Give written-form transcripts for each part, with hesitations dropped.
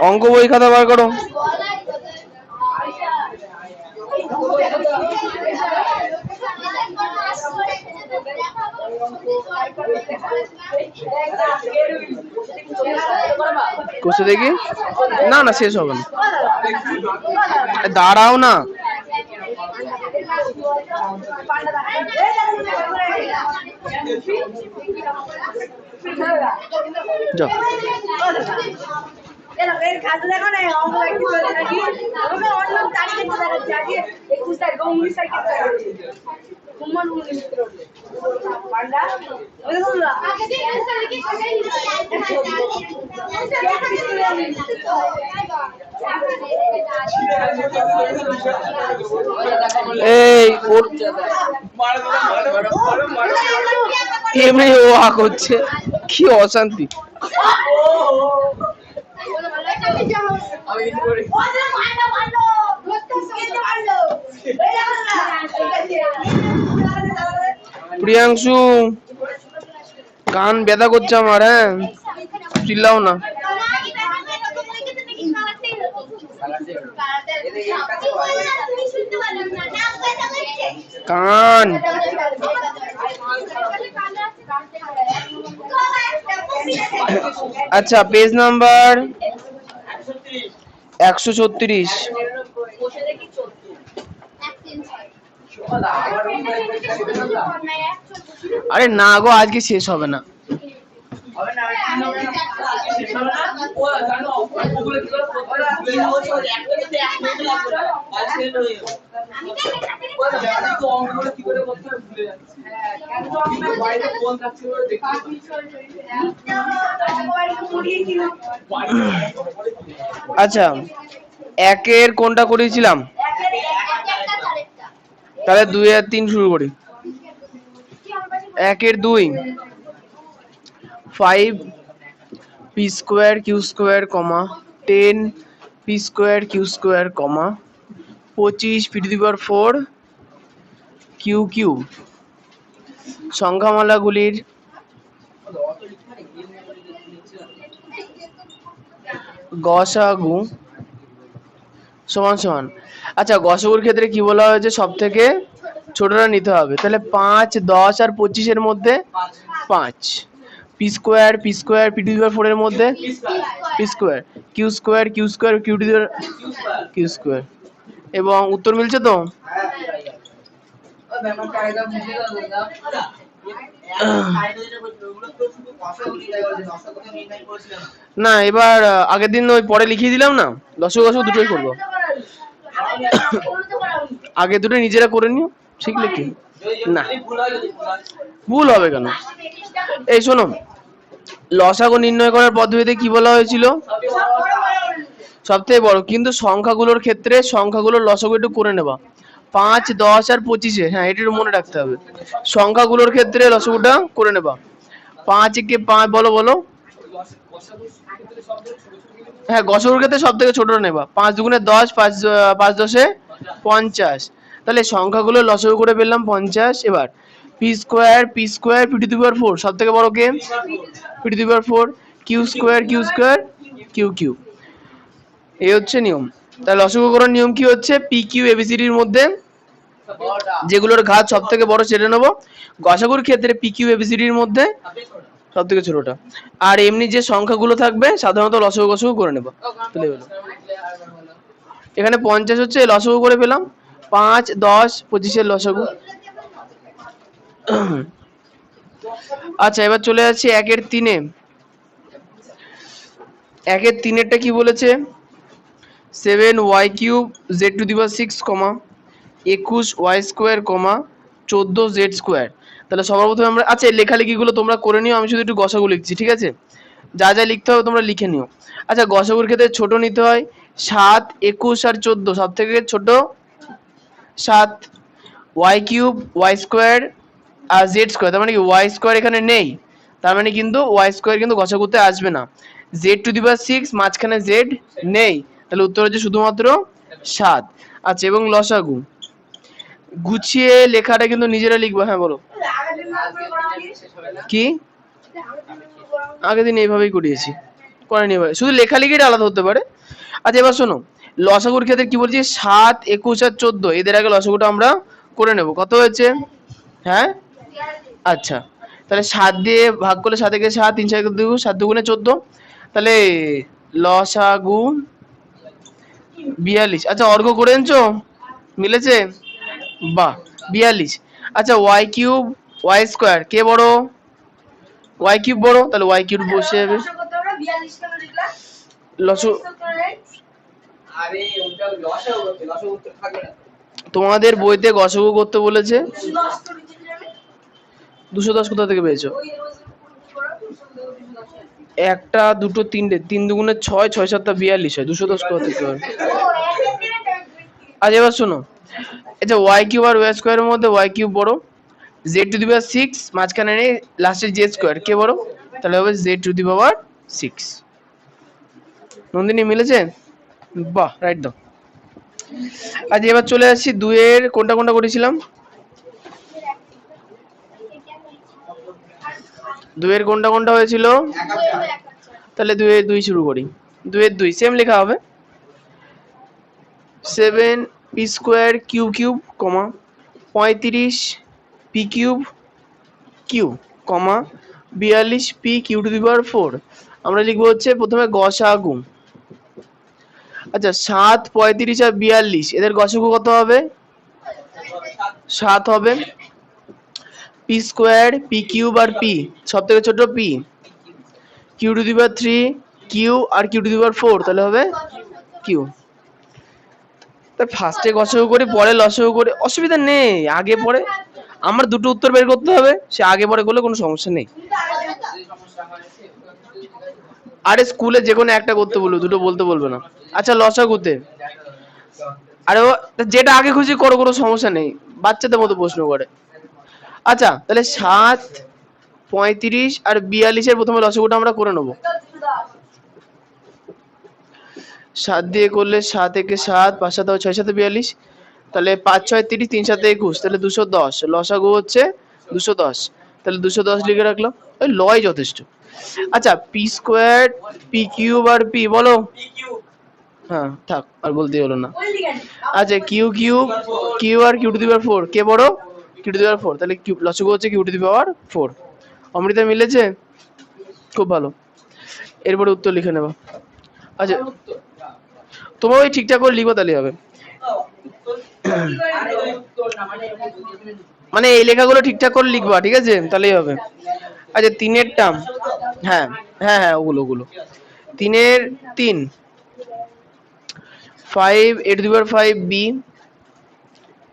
অঙ্ক বই খাতা বার করো। কষে দেখি। না না শেষ হবে না, দাঁড়াও না। যাও। এই এমনি ও আ করছে, কি অশান্তি। প্রিয়াংশু কান ব্যথা করছে আমার। হ্যাঁ চিল্লাও না। কান আচ্ছা পেজ নাম্বার 136। আরে না গো আজকে শেষ হবে না। আচ্ছা একের কোনটা করেছিলাম, তাহলে 2 আর 3 শুরু করি। একের 2 5 p square q square comma 10 p square q square comma 25 p to the power 4 q cube. সংখ্যামালাগুলির গসাগু সমান সমান। আচ্ছা গসাগুর ক্ষেত্রে কি বলা হয়েছে, সব থেকে ছোটটা নিতে হবে। তাহলে 5 10 আর 25 এর মধ্যে 5 p square p to the power 4 এর মধ্যে p square q square q to the power q square. এবং উত্তর মিলছে তো? না এবার আগের দিন ওই পরে লিখিয়ে দিলাম না, লসাগু গসাগু দুটোই করবো। আগে দুটো নিজেরা করে নিও, শিখলে কি না ভুল হবে কেন। এই শোনো, লসাগু নির্ণয় করার পদ্ধতিতে কি বলা হয়েছিল, সবথেকে বড়। কিন্তু সংখ্যাগুলোর ক্ষেত্রে সংখ্যাগুলোর লসাগু একটু করে নেবা, 5 10 আর 25। হ্যাঁ এটা মনে রাখতে হবে, সংখ্যাগুলোর ক্ষেত্রে লসাগুটা করে নেবা। 5 কে 5 বলো বলো। হ্যাঁ গসাগুর ক্ষেত্রে সব থেকে ছোটটা নেবা। 5 দুগুণে 10, 5 10 50। তাহলে সংখ্যাগুলো লসাগু করে পেলাম 50। এবার p square p to the power 4 সব থেকে বড় কে, p to the power 4 q square q cube. এই হচ্ছে নিয়ম। তাহলে লসাগু করার নিয়ম কি হচ্ছে, পি কিউ এবিসিডির মধ্যে যেগুলোর ঘাত সব থেকে বড় সেটা নেবো। গসাগুর ক্ষেত্রে পি কিউ এবিসিডির মধ্যে সব থেকে ছোটটা। আর এমনি যে সংখ্যাগুলো থাকবে সাধারণত লসাগু গসাগু করে নেবো। এখানে 50 হচ্ছে, লসাগু করে পেলাম 5 10 25 এর লসাগু। আচ্ছা এবার চলে যাচ্ছি একের 3-এ। একের 3-এরটা কি বলেছে, 7y cube z two the power 6 comma 21 y square comma 14 z square. তাহলে সবার প্রথমে আমরা, আচ্ছা এই লেখালেখিগুলো তোমরা করে নিও, আমি শুধু একটু গসাগু লিখছি, ঠিক আছে? যা যা লিখতে হবে তোমরা লিখে নিও। আচ্ছা গসাগুর ক্ষেত্রে ছোট নিতে হয় 7 21 আর 14, সব থেকে ছোট 7। y কিউব y স্কোয়ার আর z স্কোয়ার, তার মানে কি y স্কোয়ার এখানে নেই, তার মানে কিন্তু y স্কোয়ার কিন্তু গসাগুতে আসবে না। z টু দি পাওয়ার 6 মাঝখানে z নেই, তাহলে উত্তর হচ্ছে শুধুমাত্র 7। আচ্ছা এবং লসাগু গুছিয়ে লেখাটা কিন্তু নিজেরা লিখবো। হ্যাঁ বলো কি, আগের দিন এইভাবেই করিয়েছি, করেনি এবার, শুধু লেখালেখিটা আলাদা হতে পারে। আচ্ছা এবার শোনো, লসাগুর ক্ষেত্রে কি বলছি, 7, 21 আর 14 এদের আগে লসাগুটা আমরা করে নেব। কত হয়েছে? হ্যাঁ আচ্ছা, তাহলে 7 দিয়ে ভাগ করলে 7 একে 7, 3 7 2, 7 2 গুণে 14, তাহলে লসাগু 42। আচ্ছা অর্ঘ করে এনেছো, মিলেছে, বাহ 42। আচ্ছা ওয়াই কিউব ওয়াই স্কোয়ার কে বড়? ওয়াই কিউব বড়, তাহলে ওয়াই কিউব বসে যাবে। লসু তোমাদের বইতে গসাগু করতে বলেছে। 210 কোথা থেকে পেয়েছো? 1 2 3, 3 দুগুণে 6, 6 7 42 হয়, 210 কোথা থেকে হয়? আচ্ছা এবার শোনো, আচ্ছা ওয়াই কিউব আর ওয়াই স্কোয়ারের মধ্যে ওয়াই কিউব বড়, জেড টু দি পাওয়ার 6 মাঝখানে নেই, লাস্টে জে স্কোয়ার কে বড়? তাহলে হবে জেড টু দি পাওয়ার 6। নন্দিনী মিলেছে, বাহ রাইট দাও। আচ্ছা এবার চলে আসছি 2 এর কোনটা কোনটা করেছিলাম, 2 এর কোনটা কোনটা হয়েছিল, তাহলে 2 এর 2 শুরু করি। 2 এর 2 সেম লেখা হবে, 7 p square q cube comma 35 p cube q comma 42 p q to the power 4। আমরা লিখবো হচ্ছে প্রথমে গসাগু। আচ্ছা 7, 35 আর 42 এদের গসাগু কত হবে? 7 হবে। পি স্কোয়ার পি কিউব আর পি সব থেকে ছোট p, q to the power 3 q আর কিউ টু দি পাওয়ার 4, তাহলে হবে কিউ। তাই ফার্স্টে গসাগু করি পরে লসাগু করি, অসুবিধা নেই, আগে পরে আমার দুটো উত্তর বের করতে হবে, সে আগে পরে করলে কোনো সমস্যা নেই। আরে স্কুলে যে কোনো একটা করতে বলবো, দুটো বলতে বলবে না। আচ্ছা লসাগুতে, আরে যেটা আগে খুশি করো, কোনো সমস্যা নেই, বাচ্চাদের মতো প্রশ্ন করে। আচ্ছা তাহলে 7, 35 আর 42 এর প্রথমে লসাগুটা আমরা করে নেবো। 7 দিয়ে করলে 7 একে 7, 5 7 6 7 42, তাহলে 5 6 30, 3 7 21, তাহলে 210 লসাগু হচ্ছে 210, তাহলে 210 লিখে রাখলাম, ওই লয় যথেষ্ট। আচ্ছা পি স্কোয়ার পি কিউব আর পি বলো, হ্যাঁ থাক আর বলতে হলো না। আচ্ছা কিউ কিউব কিউ আর কিউ টু দি পাওয়ার 4 কে বড়? কিউ টু দি পাওয়ার 4, তাহলে কিউ লসাগু হচ্ছে Q to the power 4। Amrita মিলেছে, খুব ভালো। এরপরে উত্তর লিখে নেব। আচ্ছা তোমার ওই ঠিকঠাক করে লিখো তাহলে হবে, মানে এই লেখাগুলো ঠিকঠাক করে লিখবা, ঠিক আছে তাহলেই হবে। আচ্ছা 3 এর টার্ম, হ্যাঁ হ্যাঁ হ্যাঁ ওগুলো ওগুলো 3 এর 3, 5 a to the power 5 b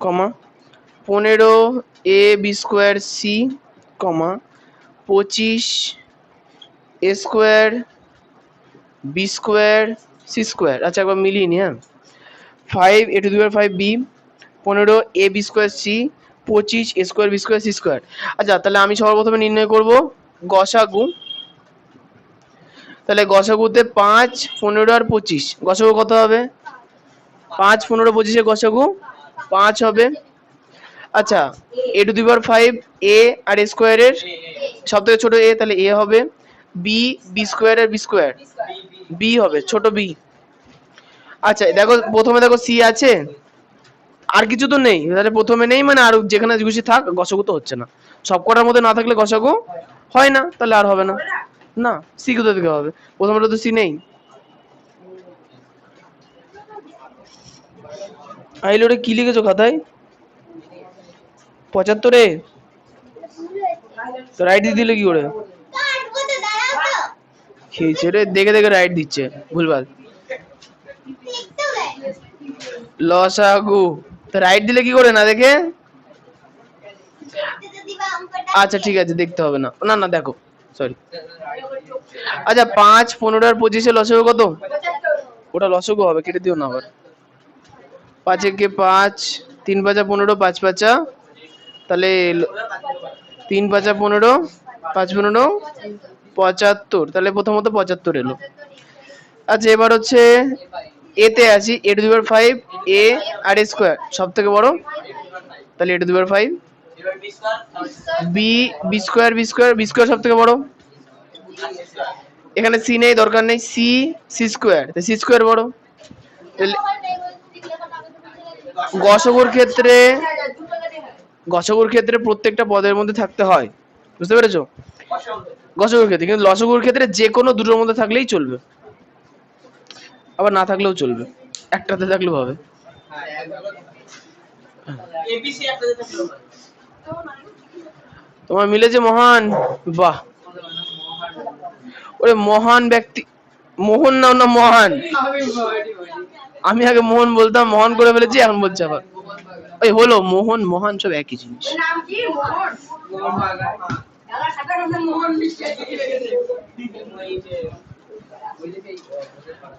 comma 15 a b square c comma 25 a square b square c square. আচ্ছা একবার মিলিয়ে নি, হ্যাঁ 5 a to the power 5 b 15 a b square c 25 a square b square c square. আচ্ছা তাহলে আমি সবার প্রথমে নির্ণয় করব গসাগু, তাহলে গসাগুতে 5, 15 আর 25, গসাগু কত হবে? 5, 15, 25 এর গসাগু 5 হবে। আচ্ছা a to the power 5 a আর a স্কোয়ারের সব থেকে ছোট a, তাহলে a হবে, b b স্কোয়ার আর b স্কোয়ার b হবে ছোট b। আচ্ছা দেখো প্রথমে দেখো c আছে, আর কিছু তো নেই, তাহলে প্রথমে নেই মানে আর যেখানে খুশি থাক, গসাগু তো হচ্ছে না, সবকটার মধ্যে না থাকলে গসাগু হয় না, তাহলে আর হবে না। না সি কোথা থেকে হবে, প্রথমটা তো সি নেই। আইলে ওটা কি লিখেছো খাতায়? 75 তো রাইট দিয়ে দিলে কি করে? খেয়েছে রে, দেখে দেখে রাইট দিচ্ছে ভুলভাল। লসাগু তো রাইট দিলে কি করে না দেখে? আচ্ছা ঠিক আছে দেখতে হবে না, না না দেখো সরি। আচ্ছা 5, 15 আর 25 এর লসাগু কত? ওটা লসাগু হবে, কেটে দিও না আবার। 5 একে 5, 3 5 15, 5 5, তাহলে 3 5 15, 5 15 75, তাহলে প্রথমত 75 এলো। আচ্ছা এবার হচ্ছে এতে আছি, a to the power 5 a আর a স্কয়ার সব থেকে বড়, তাহলে a to the power 5 b b square b square b square সব থেকে বড়, এখানে সি নেই, দরকার নেই, C C square, C square বড়। গসগুর ক্ষেত্রে প্রত্যেকটা পদের মধ্যে থাকতে হয়, বুঝতে পেরেছো? গসগুর ক্ষেত্রে, কিন্তু লসগুর ক্ষেত্রে যে কোনো দুটোর মধ্যে থাকলেই চলবে, আবার না থাকলেও চলবে, একটাতে থাকলেও হবে। তোমার মিলেছে মহান, বাহ। ওরে মহান ব্যক্তি, মোহন নাও না মহান, আমি আগে মোহন বলতাম, মহান করে ফেলেছি, এখন বলছি আবার ওই হলো মোহন মহান সব একই জিনিস।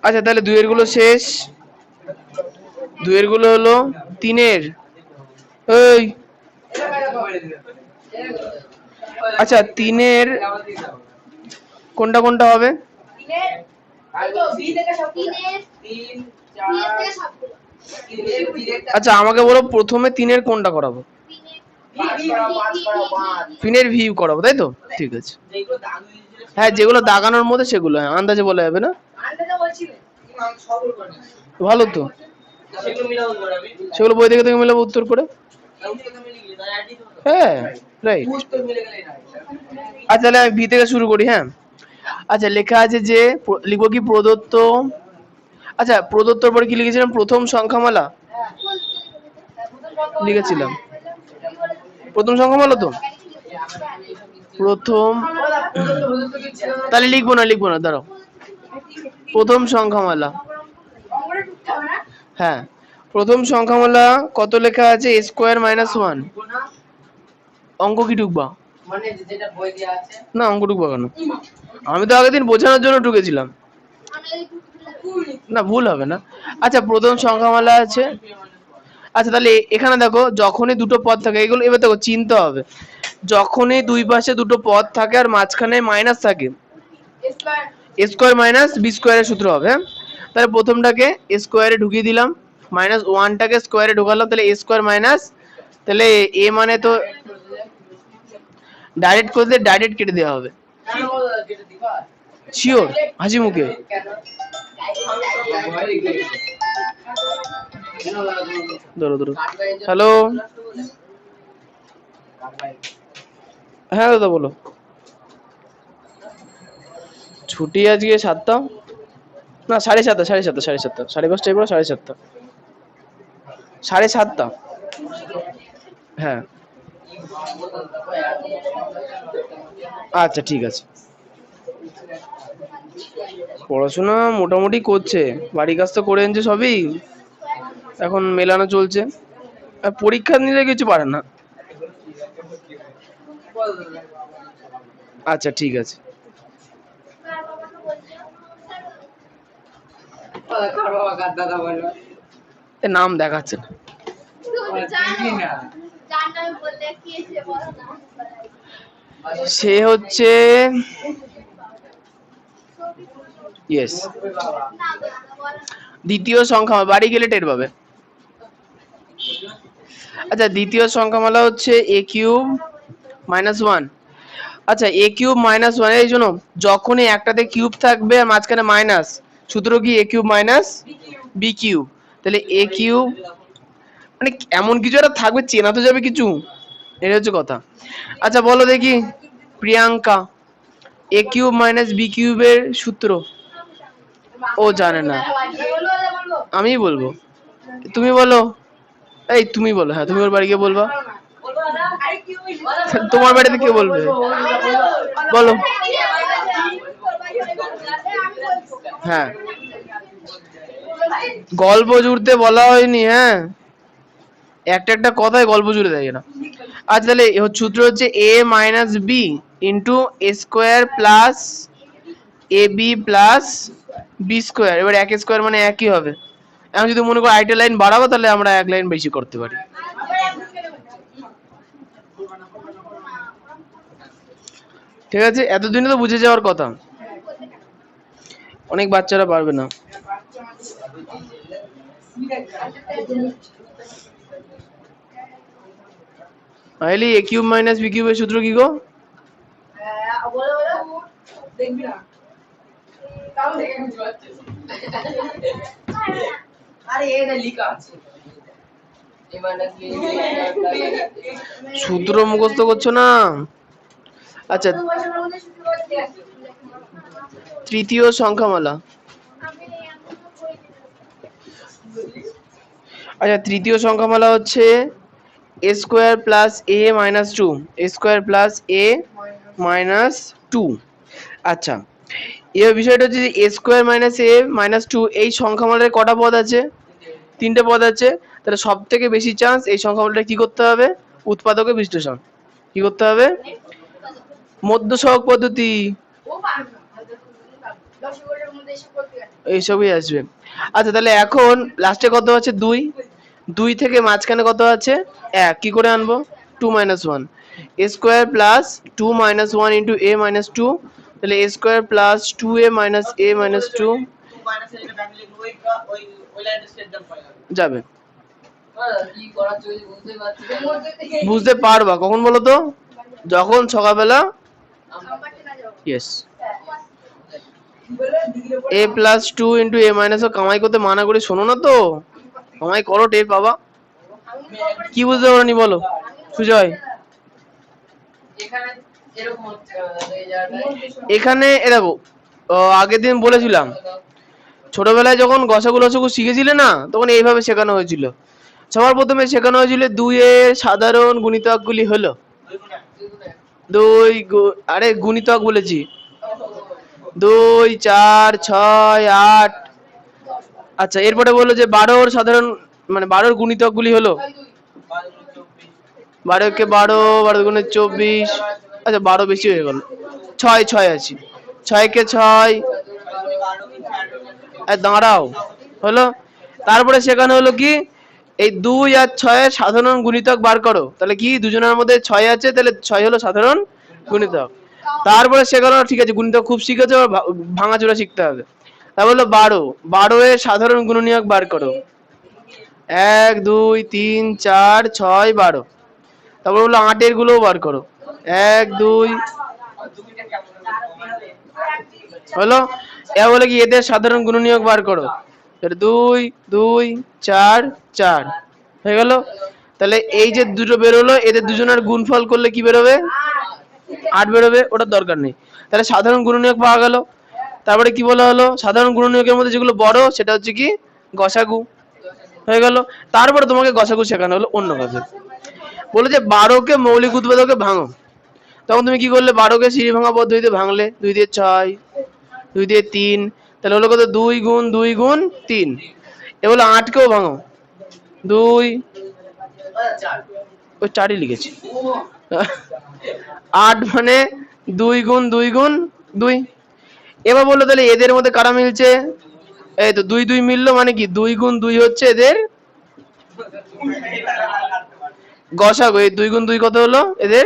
আচ্ছা তাহলে দুইয়ের গুলো শেষ, দুইয়ের গুলো হলো তিনের, ওই আচ্ছা তিনের কোনটা কোনটা হবে? আচ্ছা আমাকে বলো প্রথমে তিনের কোনটা করাবো? তিনের ভি করাবো, তাই তো? ঠিক আছে, হ্যাঁ যেগুলো দাগানোর মধ্যে সেগুলো, হ্যাঁ আন্দাজে বলা যাবে না, ভালো তো, সেগুলো বই থেকে থেকে মিলাবো উত্তর করে, হ্যাঁ রাইট। আচ্ছা তাহলে আমি ভি থেকে শুরু করি, হ্যাঁ। আচ্ছা লেখা আছে যে লিখবো কি প্রদত্ত, আচ্ছা প্রদত্তর পরে কি লিখেছিলাম? প্রথম সংখ্যামালা লিখেছিলাম, প্রথম সংখ্যামালা তো প্রথম, তাহলে লিখবো না দাঁড়াও, প্রথম সংখ্যামালা, হ্যাঁ প্রথম সংখ্যামালা কত লেখা আছে? a square minus 1। অঙ্ক কি ঢুকবা? না অঙ্ক ঢুকবা কেন? আমি তো আগের দিন বোঝানোর জন্য ঢুকেছিলাম, না ভুল হবে না। আচ্ছা প্রথম সংখ্যামালা আছে, আচ্ছা তাহলে এখানে দেখো যখনই দুটো পদ থাকে, এগুলো এবার দেখো চিনতে হবে, যখনই দুই পাশে দুটো পদ থাকে আর মাঝখানে মাইনাস থাকে, এ স্কোয়ার মাইনাস বি স্কোয়ারের সূত্র হবে, হ্যাঁ। তাহলে প্রথমটাকে এ স্কোয়ারে ঢুকিয়ে দিলাম, মাইনাস ওয়ানটাকে স্কোয়ারে ঢোকালাম, তাহলে এ স্কোয়ার মাইনাস, তাহলে এ মানে তো ডাইরেক্ট করলে ডাইরেক্ট কেটে দেওয়া হবে, শিওর, হাসি মুখে। ধরো ধরো, হ্যালো, হ্যাঁ দাদা বলো। ছুটি আজকে 7টা, না 7:30, 7:30, 5:30 পর 7:30, 7:30, হ্যাঁ আচ্ছা ঠিক আছে। পড়াশোনা মোটামুটি করছে, বাড়ির কাজ তো করে এনেছে সবই, এখন মেলানো চলছে, পরীক্ষা নিলে কিছু পারে না। আচ্ছা ঠিক আছে, নাম দেখাচ্ছে না, সে হচ্ছে ইয়েস দ্বিতীয় সংখ্যা, বাড়ি গেলে টের পাবে। আচ্ছা দ্বিতীয় সংখ্যামালা হচ্ছে এ কিউব মাইনাস 1। আচ্ছা এ কিউব মাইনাস 1, এই জন্য যখনই একটাতে কিউব থাকবে আর মাঝখানে মাইনাস, সূত্র কি এ কিউব মাইনাস বি কিউব, তাহলে এ কিউব মানে এমন কিছু একটা থাকবে, চেনা তো যাবে কিছু, এটা হচ্ছে কথা। আচ্ছা বলো দেখি প্রিয়াঙ্কা, এ কিউব মাইনাস বি কিউবের সূত্র, ও জানে না, আমি বলবো, তুমি বলো, এই তুমি বলো, হ্যাঁ তুমি ওর বাড়ি গিয়ে বলবা, তোমার বাড়িতে কে বলবে, বলো, হ্যাঁ গল্প জুড়তে বলা হয়নি, হ্যাঁ একটা একটা কথায় গল্প জুড়ে দেয় না। আচ্ছা তাহলে সূত্র হচ্ছে এ minus B into A square plus A B plus b square, এবার এক স্কোয়ার মানে একই হবে, এখন যদি মনে করো আইটা লাইন বাড়াবো তাহলে আমরা এক লাইন বেশি করতে পারি, ঠিক আছে? এতদিনে তো বুঝে যাওয়ার কথা, অনেক বাচ্চারা পারবে না। আইলি এ কিউব মাইনাস বি কিউবের সূত্র কি গো? দেখবি না তাও দেখে বুঝতে পারছিস আরে এটা লেখা আছে সূত্র মুখস্থ করছো না? আচ্ছা, তৃতীয় সংখ্যামালা। আচ্ছা, তৃতীয় সংখ্যামালা হচ্ছে a square plus a minus two, a square plus a minus two. আচ্ছা, এই বিষয়টা হচ্ছে যে a square minus a minus two এই সংখ্যামালার কটা পদ আছে? তিনটে পদ আছে। তাহলে সব থেকে বেশি চান্স এই সংখ্যামালাটা কি করতে হবে? উৎপাদকের বিশ্লেষণ। কি করতে হবে? মধ্য সহগ পদ্ধতি, এইসবই আসবে। আচ্ছা, তাহলে এখন লাস্টে কত আছে? 2। 2 থেকে মাঝখানে কত আছে? 1। কি করে আনবো? 2 minus 1, a square plus 2 minus 1 into a minus 2। তাহলে a square plus 2a minus a minus 2 যাবে। বুঝতে পারবা কখন বলো তো? যখন সকালবেলা yes a plus 2 into a minus কামাই করতে মানা করে শোনো না তো, কামাই করো, টের পাবা। কি বুঝতে পারোনি বলো সুজয়? এখানে এ দেখো, আগের দিন বলেছিলাম ছোটবেলায় যখন গসাগু লসাগু শিখেছিলে না, তখন এইভাবে শেখানো হয়েছিল। সবার প্রথমে শেখানো হয়েছিল 2 এর সাধারণ গুণিতকগুলি হলো 2 আরে গুণিতক বলেছি, 2 4 6 8। আচ্ছা, এরপরে বললো যে 12 সাধারণ মানে 12 গুণিতকগুলি হলো 12 কে 12, 12 গুণে 24। আচ্ছা, 12 বেশি হয়ে গেল, 6 6 আছে, 6 কে 6। দাঁড়াও, হলো। তারপরে শেখানো হলো কি এই 2 আর 6 এর সাধারণ গুণিতক বার করো। তাহলে কি দুজনের মধ্যে 6 আছে, তাহলে 6 হলো সাধারণ গুণিতক। তারপরে শেখানো ঠিক আছে গুণিতক খুব শিখেছো, ভাঙাচোরা শিখতে হবে। তারপর হলো 12, 12 এর সাধারণ গুণনীয়ক বার করো। 1 2 3 4 6 12। তারপর হলো 8 এর গুলোও বার করো। 1 2 হলো। এ বলে কি এদের সাধারণ গুণনীয়ক বার করো। 2 2 4 4 হয়ে গেল। তাহলে এই যে দুটো বেরোলো, এদের দুজনের গুণফল করলে কি বেরোবে? 8 বেরোবে। ওটার দরকার নেই। তাহলে সাধারণ গুণনীয়ক পাওয়া গেল। তারপরে কি বলা হলো? সাধারণ গুণনীয়কের মধ্যে যেগুলো বড় সেটা হচ্ছে কি গসাগু হয়ে গেল। তারপরে তোমাকে গসাগু শেখানো হলো অন্যভাবে। বলে যে 12 কে মৌলিক উৎপাদকে ভাঙো। তখন তুমি কি করলে? 12 কে সিঁড়ি ভাঙা পদ্ধতিতে ভাঙলে। 2 দিয়ে 6, 2 দিয়ে 3, তাহলে হলো কত? 2 গুণ 2 গুণ 3। এ হলো 8 কেও ভাঙো। 2 ওই 4ই লিখেছি। 8 মানে 2 গুণ 2 গুণ 2। এবার বললো তাহলে এদের মধ্যে কারা মিলছে? এই তো 2 2 মিললো, মানে কি 2 গুণ 2 হচ্ছে এদের গসাগু। এই 2 গুণ 2 কত হলো? এদের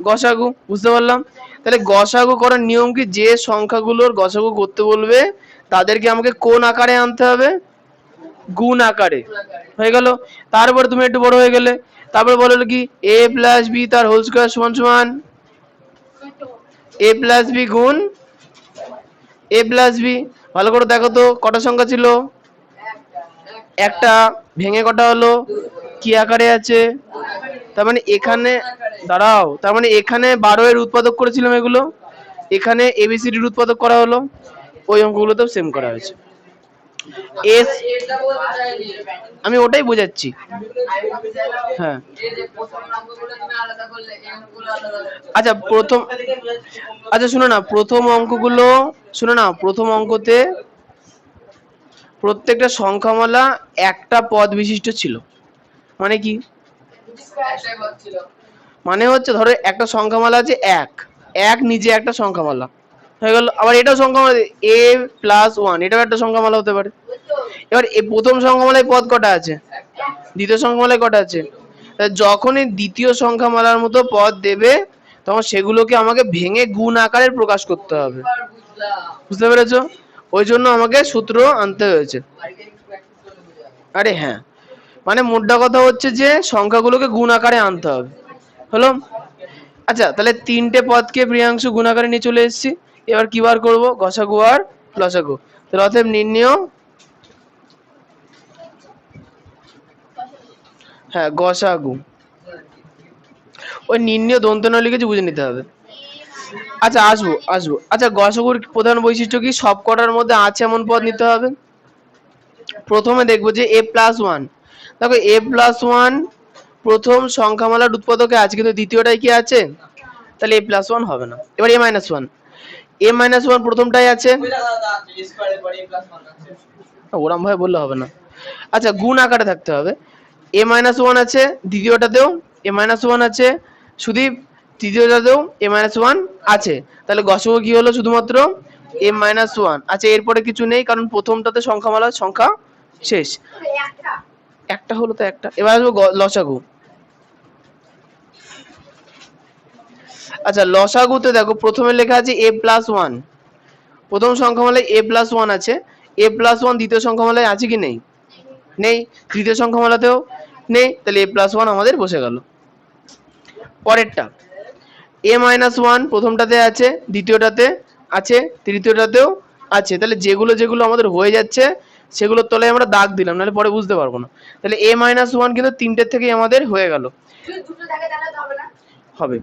গসাগু। বুঝতে পারলাম। তাহলে গসাগু করার নিয়ম কি? যে সংখ্যাগুলোর গসাগু করতে বলবে তাদেরকে আমাকে কোন আকারে আনতে হবে? গুণ আকারে। হয়ে গেল। তারপর তুমি একটু বড় হয়ে গেলে, তারপর বললো কি a প্লাস b তার হোল স্কয়ার সমান সমান a প্লাস b গুণ a প্লাস b। ভালো করে দেখো তো কটা সংখ্যা ছিল? একটা। ভেঙে কটা হলো? কি আকারে আছে? তার মানে এখানে দাঁড়াও, তার মানে এখানে 12 এর উৎপাদক করেছিলাম এগুলো, এখানে এবিসিডির উৎপাদক করা হলো, ওই অঙ্কগুলোতেও সেম করা হয়েছে। এস আমি ওটাই বোঝাচ্ছি। হ্যাঁ, আচ্ছা প্রথম, আচ্ছা শোনো না, প্রথম অঙ্কগুলো শোনো না, প্রথম অঙ্কতে প্রত্যেকটা সংখ্যামালা একটা পদ বিশিষ্ট ছিল। মানে কি? মানে হচ্ছে ধরো একটা সংখ্যামালা আছে এক, এক নিজে একটা সংখ্যামালা হয়ে গেল। আবার এটাও সংখ্যামালা a প্লাস 1, এটাও একটা সংখ্যামালা হতে পারে। এবার এই প্রথম সংখ্যামালায় পদ কটা আছে? দ্বিতীয় সংখ্যামালায় কটা আছে? যখনই দ্বিতীয় সংখ্যামালার মতো পদ দেবে তখন সেগুলোকে আমাকে ভেঙে গুণ আকারে প্রকাশ করতে হবে। বুঝতে পেরেছো? ওই জন্য আমাকে সূত্র আনতে হয়েছে। আরে হ্যাঁ, মানে মোদ্দা কথা হচ্ছে যে সংখ্যাগুলোকে গুণ আকারে আনতে হবে। হলো। আচ্ছা তাহলে তিনটে পদকে প্রিয়াংশু গুণাকারে নিয়ে চলে এসেছি। এবার কি বার করবো? গসাগু আর লসাগু। তাহলে অতএব নির্ণয়, হ্যাঁ গসাগু, ওই নির্ণয় দন্ত ন লিখেছি, বুঝে নিতে হবে। আচ্ছা আসবো আসবো। আচ্ছা গসাগুর প্রধান বৈশিষ্ট্য কি? সব কটার মধ্যে আছে এমন পদ নিতে হবে। প্রথমে দেখবো যে a প্লাস ওয়ান, দেখো a প্লাস ওয়ান প্রথম সংখ্যামালার উৎপাদকে আছে, কিন্তু দ্বিতীয়টাই কি আছে? তাহলে a প্লাস ওয়ান হবে না। এবার a minus one, a minus one প্রথমটাই আছে, ওরম ভাবে বললে হবে না। আচ্ছা গুণ আকারে থাকতে হবে। a মাইনাস ওয়ান আছে দ্বিতীয়টাতেও, a মাইনাস ওয়ান আছে সুদীপ তৃতীয়টাতেও a মাইনাস ওয়ান আছে। তাহলে গসাগু কি হলো? শুধুমাত্র a মাইনাস ওয়ান। আচ্ছা এরপরে কিছু নেই, কারণ প্রথমটাতে সংখ্যামালার সংখ্যা শেষ। একটা হলো তো একটা। এবার আসবো লসাগু। আচ্ছা লসাগুতে দেখো প্রথমে লেখা আছে a প্লাস ওয়ান, প্রথম সংখ্যামালায় a প্লাস ওয়ান আছে, a প্লাস ওয়ান দ্বিতীয় সংখ্যামালায় আছে কি নেই? নেই। তৃতীয় সংখ্যামালাতেও নেই, তাহলে a প্লাস ওয়ান আমাদের বসে গেল। পরেরটা a মাইনাস ওয়ান প্রথমটাতে আছে, দ্বিতীয়টাতে আছে, তৃতীয়টাতেও আছে। তাহলে যেগুলো যেগুলো আমাদের হয়ে যাচ্ছে সেগুলোর তলায় আমরা দাগ দিলাম, নাহলে পরে বুঝতে পারবো না। তাহলে a মাইনাস ওয়ান কিন্তু তিনটের থেকেই আমাদের হয়ে গেল। হবে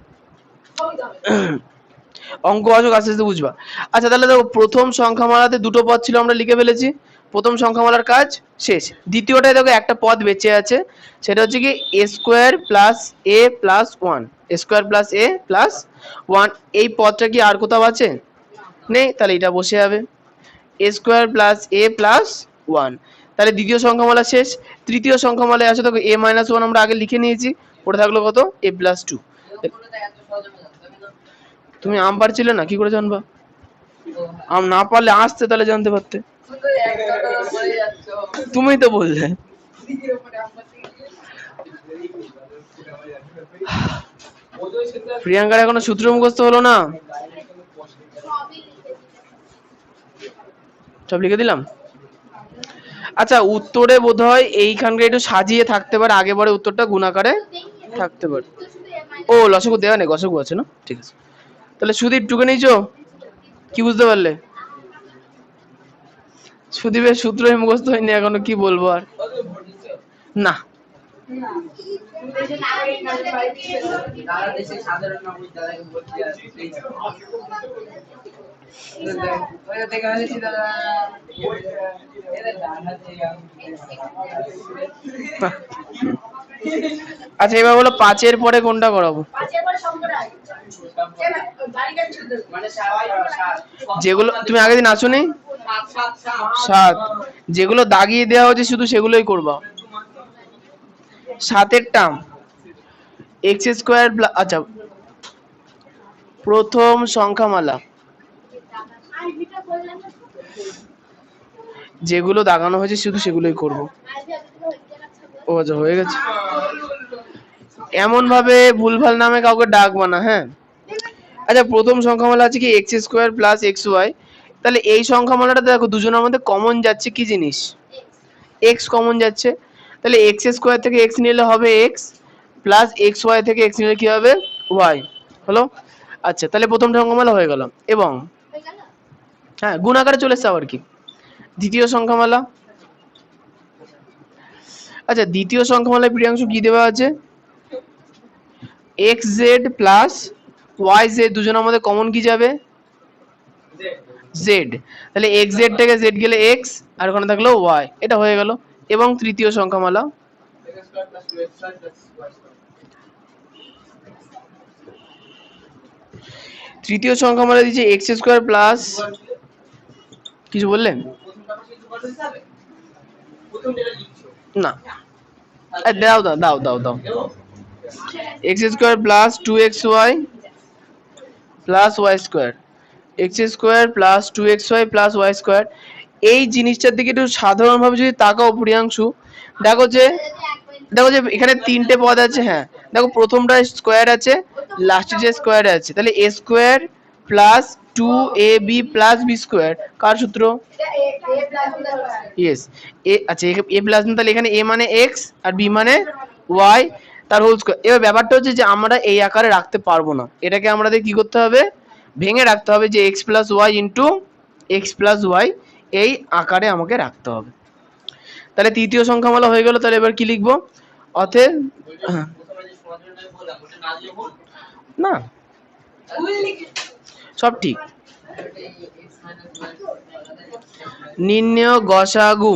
অঙ্ক আসুক আস্তে আস্তে বুঝবা। আচ্ছা তাহলে দেখো প্রথম সংখ্যামালাতে দুটো পদ ছিল, আমরা লিখে ফেলেছি, প্রথম সংখ্যামালার কাজ শেষ। দ্বিতীয়টায় দেখো একটা পদ বেঁচে আছে, সেটা হচ্ছে কি a square plus A plus one, A square plus A plus one. এই পদটা কি আর কোথাও আছে? নেই, তাহলে এটা বসে যাবে এ স্কোয়ার প্লাস এ প্লাস ওয়ান। তাহলে দ্বিতীয় সংখ্যামালা শেষ। তৃতীয় সংখ্যামালায় আছে দেখো এ মাইনাস ওয়ান আমরা আগে লিখে নিয়েছি, পড়ে থাকলো কত? এ প্লাস টু। তুমি আম পারছিলে না, কি করে জানবা? আম না পারলে আসতে তাহলে জানতে পারতে। তুমি তো বললে। প্রিয়াঙ্কার এখনো সূত্র মুখস্থ হলো না? সব লিখে দিলাম। আচ্ছা উত্তরে বোধহয় এইখানকার একটু সাজিয়ে থাকতে পারে, আগে পরে উত্তরটা গুণাকারে থাকতে পারে। ও লসাগু দেওয়া নেই, গসাগু আছে না? ঠিক আছে। তাহলে সুদীপ টুকে নিয়েছো? কি বুঝতে পারলে? সুদীপের সূত্রই মুখস্থ হয়নি এখনো, কি বলবো আর। না আচ্ছা এবার বলো পাঁচের পরে কোনটা করাবো? যেগুলো তুমি আগের দিন আসোনি, সাত, যেগুলো দাগিয়ে দেওয়া হচ্ছে শুধু সেগুলোই করবা। সাতের টার্ম এক্স স্কোয়ার, আচ্ছা প্রথম সংখ্যামালা যেগুলো দাগানো হয়েছে শুধু সেগুলোই করব। ও আচ্ছা হয়ে গেছে। এমন ভাবে ভুলভাল নামে কাউকে ডাকবা না, হ্যাঁ। আচ্ছা প্রথম সংখ্যামালা আছে কি X square plus X Y. তাহলে এই সংখ্যামালাটা দেখো দুজনের মধ্যে কমন যাচ্ছে কি জিনিস? এক্স কমন যাচ্ছে। তাহলে এক্স স্কোয়ার থেকে এক্স নিলে হবে এক্স, প্লাস এক্স ওয়াই থেকে এক্স নিলে কি হবে? ওয়াই। হলো? আচ্ছা তাহলে প্রথম সংখ্যামালা হয়ে গেল। এবং হ্যাঁ গুণ আকারে চলে এসছে আবার কি দ্বিতীয় সংখ্যামালা। আচ্ছা দ্বিতীয় সংখ্যামালায় প্রিয়াংশু কি দেওয়া আছে? X Z plus Y Z, দুজনের মধ্যে কমন কি যাবে? জেড। তাহলে এক্স জেড থেকে জেড গেলে এক্স, আর ওখানে থাকলো ওয়াই, এটা হয়ে গেল। এবং তৃতীয় সংখ্যামালা তৃতীয় সংখ্যামালা দিচ্ছে এক্স স্কোয়ার প্লাস, কিছু বললেন না? দাও দাও দাও দাও দাও, X square plus two X Y plus Y square, X square plus two X Y plus Y square. এই জিনিসটার দিকে একটু সাধারণভাবে যদি তাকাও প্রিয়াংশু, দেখো যে এখানে তিনটে পদ আছে, হ্যাঁ দেখো প্রথমটা স্কোয়ার আছে, লাস্টে যে স্কোয়ার আছে, তাহলে a square plus two a B plus b square কার সূত্র? ইয়েস এ। আচ্ছা এ প্লাস, তাহলে এখানে এ মানে এক্স আর বি মানে ওয়াই, তার হোল স্কোয়ার। এবার ব্যাপারটা হচ্ছে যে আমরা এই আকারে রাখতে পারবো না, এটাকে আমাদের কি করতে হবে, ভেঙে রাখতে হবে, যে X plus Y into X plus Y এই আকারে আমাকে রাখতে হবে। তাহলে তৃতীয় সংখ্যামালা হয়ে গেল। তাহলে এবার কি লিখবো, অতএব না সব ঠিক। নির্ণেয় গসাগু।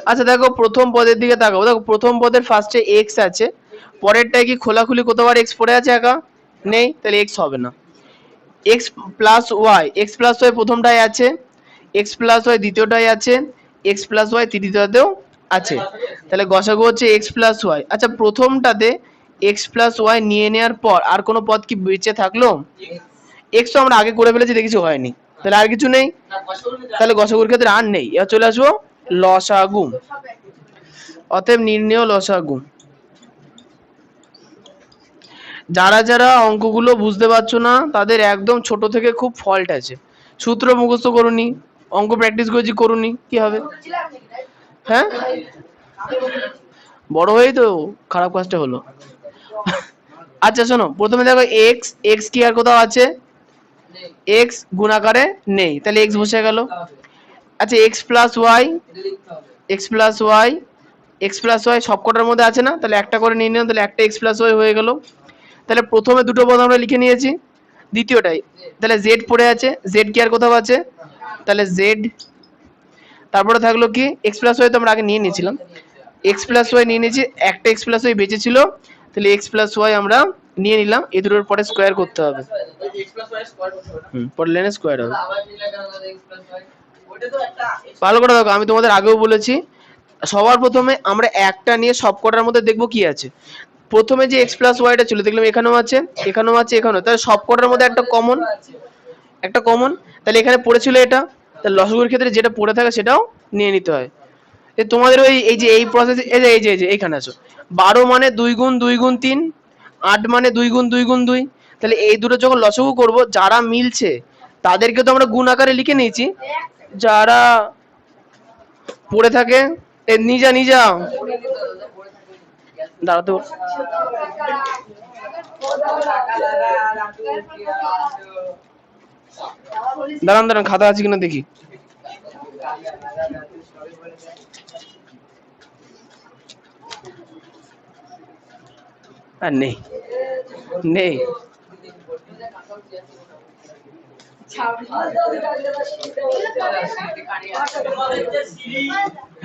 আচ্ছা দেখো প্রথম পদের দিকে তাকাবো, দেখো প্রথম পদের ফার্স্টে এক্স আছে, পরেরটায় কি খোলাখুলি কতবার এক্স পড়ে আছে একা নেই, তাহলে এক্স হবে না। X plus y, x plus y প্রথমটায় আছে, এক্স প্লাস ওয়াই দ্বিতীয়টায় আছে, এক্স প্লাস ওয়াই তৃতীয়টাতেও আছে, তাহলে গসাগু হচ্ছে এক্স প্লাস ওয়াই। আচ্ছা প্রথমটাতে এক্স প্লাস ওয়াই নিয়ে নেওয়ার পর আর কোনো পদ কি বেঁচে থাকলো, এক্স তো আমরা আগে করে ফেলেছি দেখেছি হয়নি, তাহলে আর কিছু নেই, তাহলে গসাগুর ক্ষেত্রে আর নেই। এবার চলে আসবো লসাগু, অতএব নির্ণেয় লসাগু। যারা যারা অঙ্কগুলো বুঝতে পারছো না তাদের একদম ছোট থেকে খুব ফল্ট আছে, সূত্র মুখস্থ করুনি, অঙ্ক প্র্যাকটিস করেছি করুনি, কি হবে, হ্যাঁ বড় হয়েই তো খারাপ কাজটা হলো। আচ্ছা শোনো প্রথমে দেখো এক্স, এক্স কি আর কোথাও আছে, এক্স গুণাকারে নেই, তাহলে এক্স বসে গেল। আচ্ছা x plus y, x plus y, x plus y সবকটার মধ্যে আছে না, তাহলে একটা করে নিয়ে নিলাম, তাহলে একটা এক্স প্লাস ওয়াই হয়ে গেল। তাহলে প্রথমে দুটো পদ আমরা লিখে নিয়েছি, দ্বিতীয়টাই তাহলে জেড পড়ে আছে, জেড কি আর কোথাও আছে, তাহলে জেড, তারপরে থাকলো কি এক্স প্লাস ওয়াই তো আমরা আগে নিয়ে নিয়েছিলাম, এক্স প্লাস ওয়াই নিয়ে নিয়েছি, একটা এক্স প্লাস ওয়াই বেঁচে ছিল, তাহলে এক্স প্লাস ওয়াই আমরা নিয়ে নিলাম, এই দুটোর পরে স্কোয়ার করতে হবে, পরে লেনে স্কোয়ার হবে। ভালো করে দেখো আমি তোমাদের আগেও বলেছি, সবার প্রথমে আমরা একটা নিয়ে সবকটার মধ্যে দেখবো কি আছে। প্রথমে যে এক্স প্লাস ওয়াইটা ছিল দেখলাম এখানেও আছে, এখানেও আছে, এখানেও, তাহলে সবকটার মধ্যে একটা কমন, একটা কমন, তাহলে এখানে পড়েছিল এটা, তাহলে লসাগুর ক্ষেত্রে যেটা পড়ে থাকে সেটাও নিয়ে নিতে হয়। তোমাদের ওই এই যে এই প্রসেস, এই যে এইখানে আছো, 12 মানে 2 গুণ 2 গুণ 3, 8 মানে 2 গুণ 2 গুণ 2, তাহলে এই দুটো যখন লসাগু করব যারা মিলছে তাদেরকে তো আমরা গুণ আকারে লিখে নিয়েছি, যারা পড়ে থাকে নিজা নিজা দাঁড়াতে দাঁড়ান দাঁড়ান খাতা আছে কিনা দেখি, আর নেই নেই,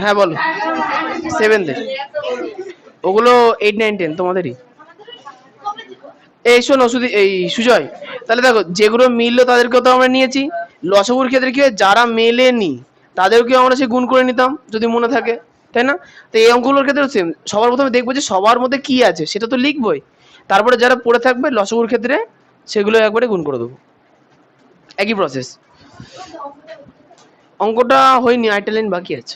হ্যাঁ বলো, 7 ওগুলো 8 9 10 তোমাদেরই। এই শোনো শুধু এই সুজয়, তাহলে দেখো যেগুলো মিললো তাদেরকেও তো আমরা নিয়েছি, লসাগুর ক্ষেত্রে কি যারা মেলেনি তাদেরকেও আমরা সে গুণ করে নিতাম যদি মনে থাকে, তাই না? তো এই অঙ্কগুলোর ক্ষেত্রে সেম, সবার প্রথমে দেখবো যে সবার মধ্যে কি আছে সেটা তো লিখবোই, তারপরে যারা পড়ে থাকবে লসাগুর ক্ষেত্রে সেগুলো একবারে গুণ করে দেবো, একই প্রসেস। অঙ্কটা হয়নি, আইটা লাইন বাকি আছে।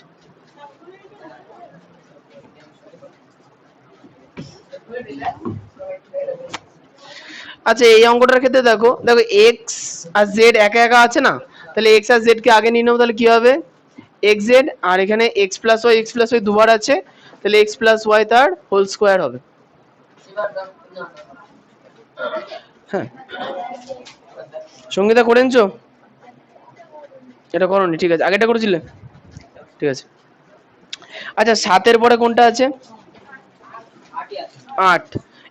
আচ্ছা এই অঙ্কটার ক্ষেত্রে দেখো দেখো এক্স আর জেড একা একা আছে না, তাহলে এক্স আর জেড কে আগে নিয়ে নেবো, তাহলে কি হবে এক্স জেড, আর এখানে এক্স প্লাস ওয়াই দুবার আছে, তাহলে এক্স প্লাস ওয়াই তার হোল স্কোয়ার হবে। হ্যাঁ সঙ্গীতা করে নিছো, এটা করোনি, ঠিক আছে আগেটা করেছিলে, ঠিক আছে। আচ্ছা 7-এর পরে কোনটা আছে, 8,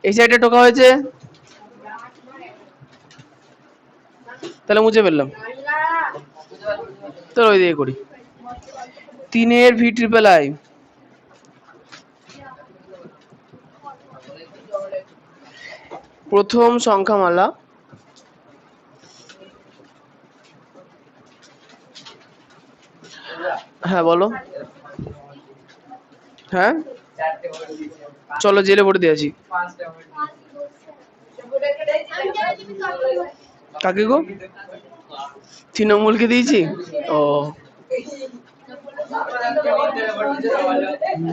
এই সাইডে টোকা হয়েছে, তাহলে মুছে ফেললাম, তো ওই দিয়ে করি 3-এর ভি ট্রিপল আই, প্রথম সংখ্যামালা, হ্যাঁ বলো, হ্যাঁ চলো জেলে ভরে দিয়েছি, কাকে গো, তৃণমূলকে দিয়েছি, ও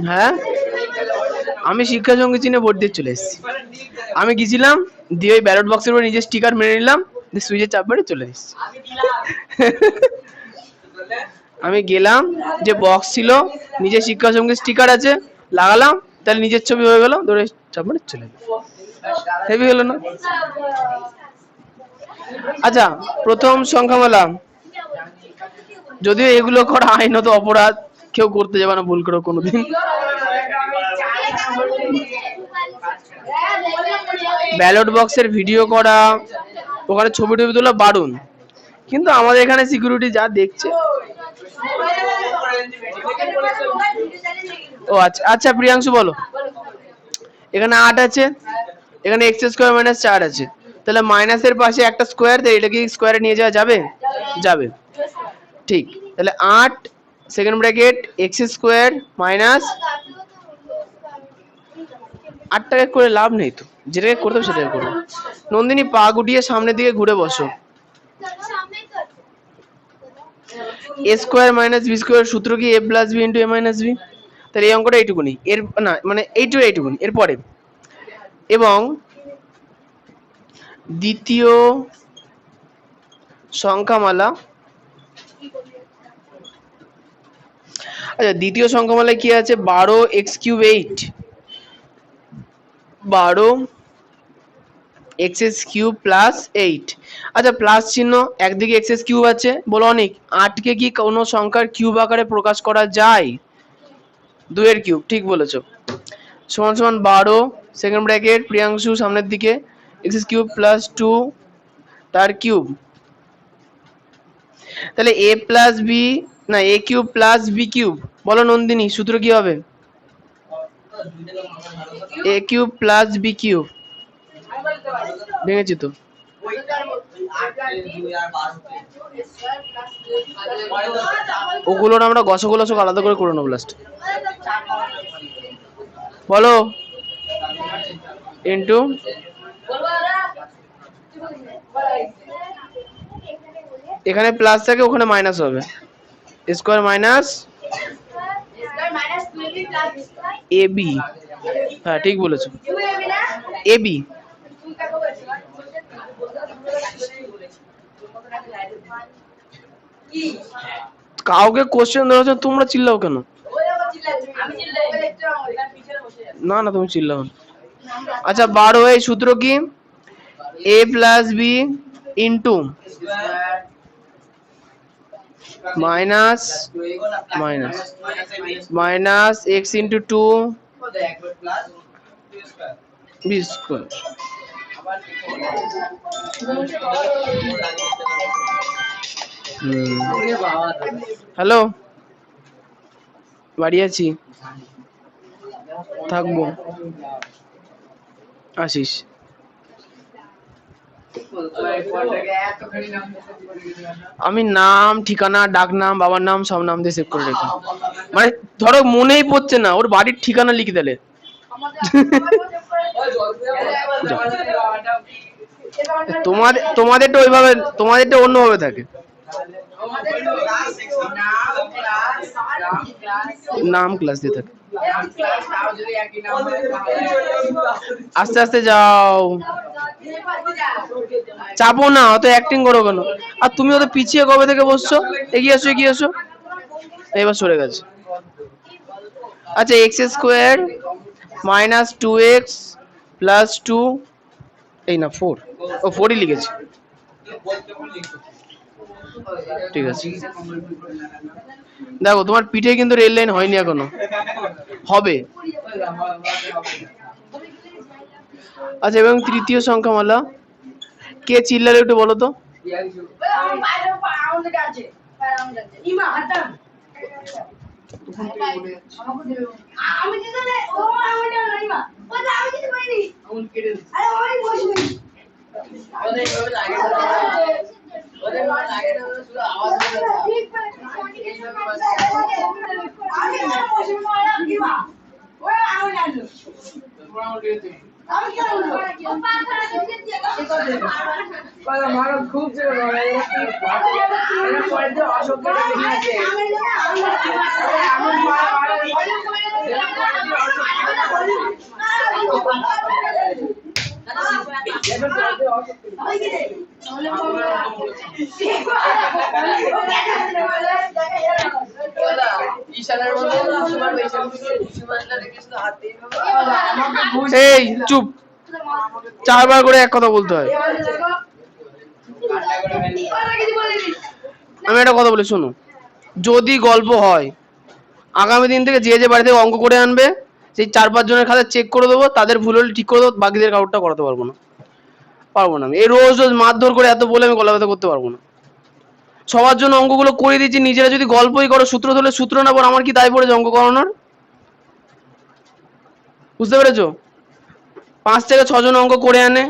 হ্যাঁ আমি শিক্ষা সঙ্গী চিনে ভোট দিয়ে চলে এসেছি, আমি গেছিলাম দিয়ে ওই ব্যালট বক্সের উপর নিজের স্টিকার মেরে নিলাম, দিয়ে সুইচে চাপ মেরে চলে এসেছি। আমি গেলাম যে বক্স ছিল নিজের শিক্ষা সঙ্গীর স্টিকার আছে লাগালাম, তাহলে নিজের ছবি হয়ে গেল, ধরে চাপমারে চলে গেল, হেভি হলো না? আচ্ছা, প্রথম সংখ্যামালা, যদিও এগুলো করা আইনত অপরাধ, কেউ করতে যাবে না ভুল করে কোনোদিন। ব্যালট বক্সের ভিডিও করা, ওখানে ছবি টবি তোলা বারণ, কিন্তু আমাদের এখানে সিকিউরিটি যা দেখছে। ও আচ্ছা আচ্ছা, প্রিয়াংশু বলো। এখানে 8 আছে, এখানে এক্স স্কোয়ার মাইনাস 4 আছে, তাহলে মাইনাসের পাশে একটা স্কোয়ার, তাই এটা কি স্কোয়ারে নিয়ে যাওয়া যাবে? যাবে, ঠিক। তাহলে 8 second bracket x square minus 8টাকে করে লাভ নেই তো, যেটাকে করতে হবে সেটাকে করবো। নন্দিনী পা গুটিয়ে সামনের দিকে ঘুরে বসো। এ স্কোয়ার মাইনাস বি স্কোয়ার সূত্র কি a plus b into A minus B? তাহলে এই অঙ্কটা এইটুকুনি, এর না মানে এইটুকুনি, এরপরে এবং দ্বিতীয় সংখ্যামালা। আচ্ছা, দ্বিতীয় সংখ্যামালায় কি আছে? 12 x cube 8, 12 x cube plus 8। আচ্ছা, প্লাস চিহ্ন, একদিকে এক্স কিউব আছে, বলো অনেক। 8কে কি কোনো সংখ্যার কিউব আকারে প্রকাশ করা যায়? 2 এর কিউব, ঠিক বলেছো। সমান সমান 12 সেকেন্ড ব্র্যাকেট প্রিয়াংশু সামনের দিকে এক্স কিউব প্লাস 2 তার কিউব। তাহলে এ প্লাস বি না এ কিউব প্লাস বি কিউব, বলো নন্দিনী সূত্র কি হবে? এ কিউব প্লাস বি কিউব। ভেঙেছি তো। ওগুলোর আমরা গসগুলো সব আলাদা করে করে নেবো লাস্ট। বলো ইন্টু এখানে প্লাস থাকে, ওখানে মাইনাস হবে, স্কোয়ার মাইনাস এ বি। হ্যাঁ ঠিক বলেছো, এ বি। কাউকে কোশ্চেন ধরা হচ্ছে, তোমরা চিল্লাও কেন? না না তুমি চিল্লাও। আচ্ছা 12 এই সূত্র কি? A plus b into minus minus minus x into 2 b square. Hello, বাড়ি আছি, থাকবো, আসিস। আমি নাম ঠিকানা ডাক নাম বাবার নাম সব নাম দিয়ে সেভ করে রেখি, মানে ধরো মনেই পড়ছে না, ওর বাড়ির ঠিকানা লিখে দিলে। তোমাদেরটা ওইভাবে, তোমাদেরটা অন্যভাবে থাকে। নাম ক্লাস দিয়ে থাকে। আস্তে আস্তে যাও, চাপো না, অত অ্যাক্টিং করো কেন? আর তুমি অত পিছিয়ে কবে থেকে বসছো? এগিয়ে আসো এগিয়ে আসো, এবার সরে গেছে। আচ্ছা x square minus 2x plus 2, এই না 4, ও 4ই লিখেছি, ঠিক আছে। দেখো তোমার পিঠে কিন্তু রেল লাইন হয়নি এখনো, হবে। আচ্ছা এবং তৃতীয় সংখ্যামালা, কে চিল্লালে একটু বলো তো? এই চুপ, 4 বার করে এক কথা বলতে হয়। আমি একটা কথা বলি শোনো, যদি গল্প হয় আগামী দিন থেকে যে বাড়ি থেকে অঙ্ক করে আনবে সেই 4-5 জনের খাতা চেক করে দেবো, তাদের ভুল হলে ঠিক করে দেবো, বাকিদের কাউরটা করাতে পারবো না। আমি এই রোজ রোজ মারধর করে এত বলে আমি গলা ব্যথা করতে পারবো না। সবার জন্য অঙ্কগুলো করে দিচ্ছি, নিজেরা যদি গল্পই করো, সূত্র ধরলে সূত্র না পর আমার কি দায় পড়েছে অঙ্ক করানোর? বুঝতে পেরেছো? 5 থেকে 6 জন অঙ্ক করে আনে,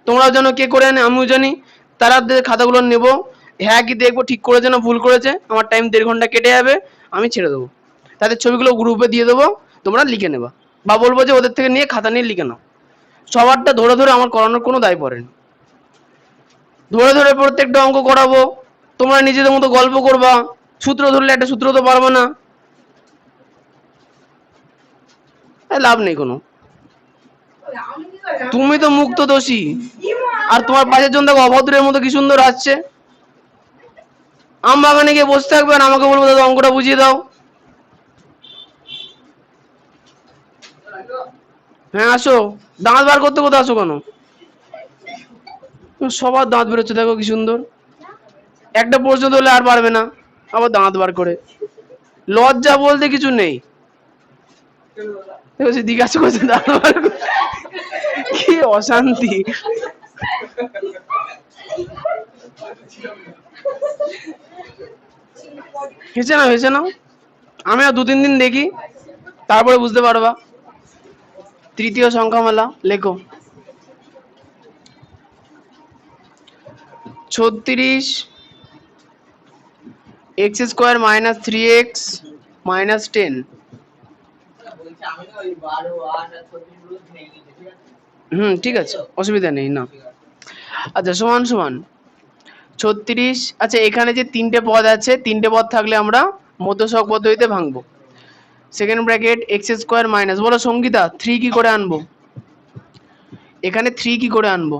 তোমরাও জানো কে করে আনে, আমিও জানি। তারা খাতাগুলো নেবো, হ্যাঁ কি দেখবো ঠিক করেছে না ভুল করেছে, আমার টাইম 1.5 ঘন্টা কেটে যাবে, আমি ছেড়ে দেবো। তাদের ছবিগুলো গ্রুপে দিয়ে দেবো, তোমরা লিখে নেবা, বা বলবো যে ওদের থেকে নিয়ে খাতা নিয়ে লিখে নাও। সবারটা ধরে ধরে আমার করানোর কোনো দায় পড়েনি। ধরে ধরে প্রত্যেকটা অঙ্ক করাবো, তোমরা নিজেদের মতো গল্প করবা, সূত্র ধরলে একটা সূত্র তো পারবো না, লাভ নেই কোনো। তুমি তো মুক্ত দোষী, আর তোমার পাশের জন দেখো অভদ্রের মতো কি সুন্দর আসছে, আম বাগানে গিয়ে বসে থাকবে আর আমাকে বলবো দাদা অঙ্কটা বুঝিয়ে দাও। হ্যাঁ আসো, দাঁত বার করতে কোথাও আসো কেন? সবার দাঁত বেরোচ্ছে দেখো কি সুন্দর, একটা প্রশ্ন ধরলে আর পারবে না, আবার দাঁত বার করে। লজ্জা বলতে কিছু নেই, জিজ্ঞাসা করছে দাঁত বার করে। কি অশান্তি। হেসে নাও, আমি আর 2-3 দিন দেখি, তারপরে বুঝতে পারবা। তৃতীয় সংখ্যামালা লেখো। 36 x square minus 3x minus 10। ঠিক আছে, অসুবিধা নেই না। আচ্ছা সমান সমান 36। আচ্ছা এখানে যে 3টে পদ আছে, 3টে পদ থাকলে আমরা মধ্যসহগ পদ্ধতিতে ভাঙবো। Second bracket x square minus, বলো সঙ্গীতা 3 কি করে আনবো? এখানে 3 কি করে আনবো?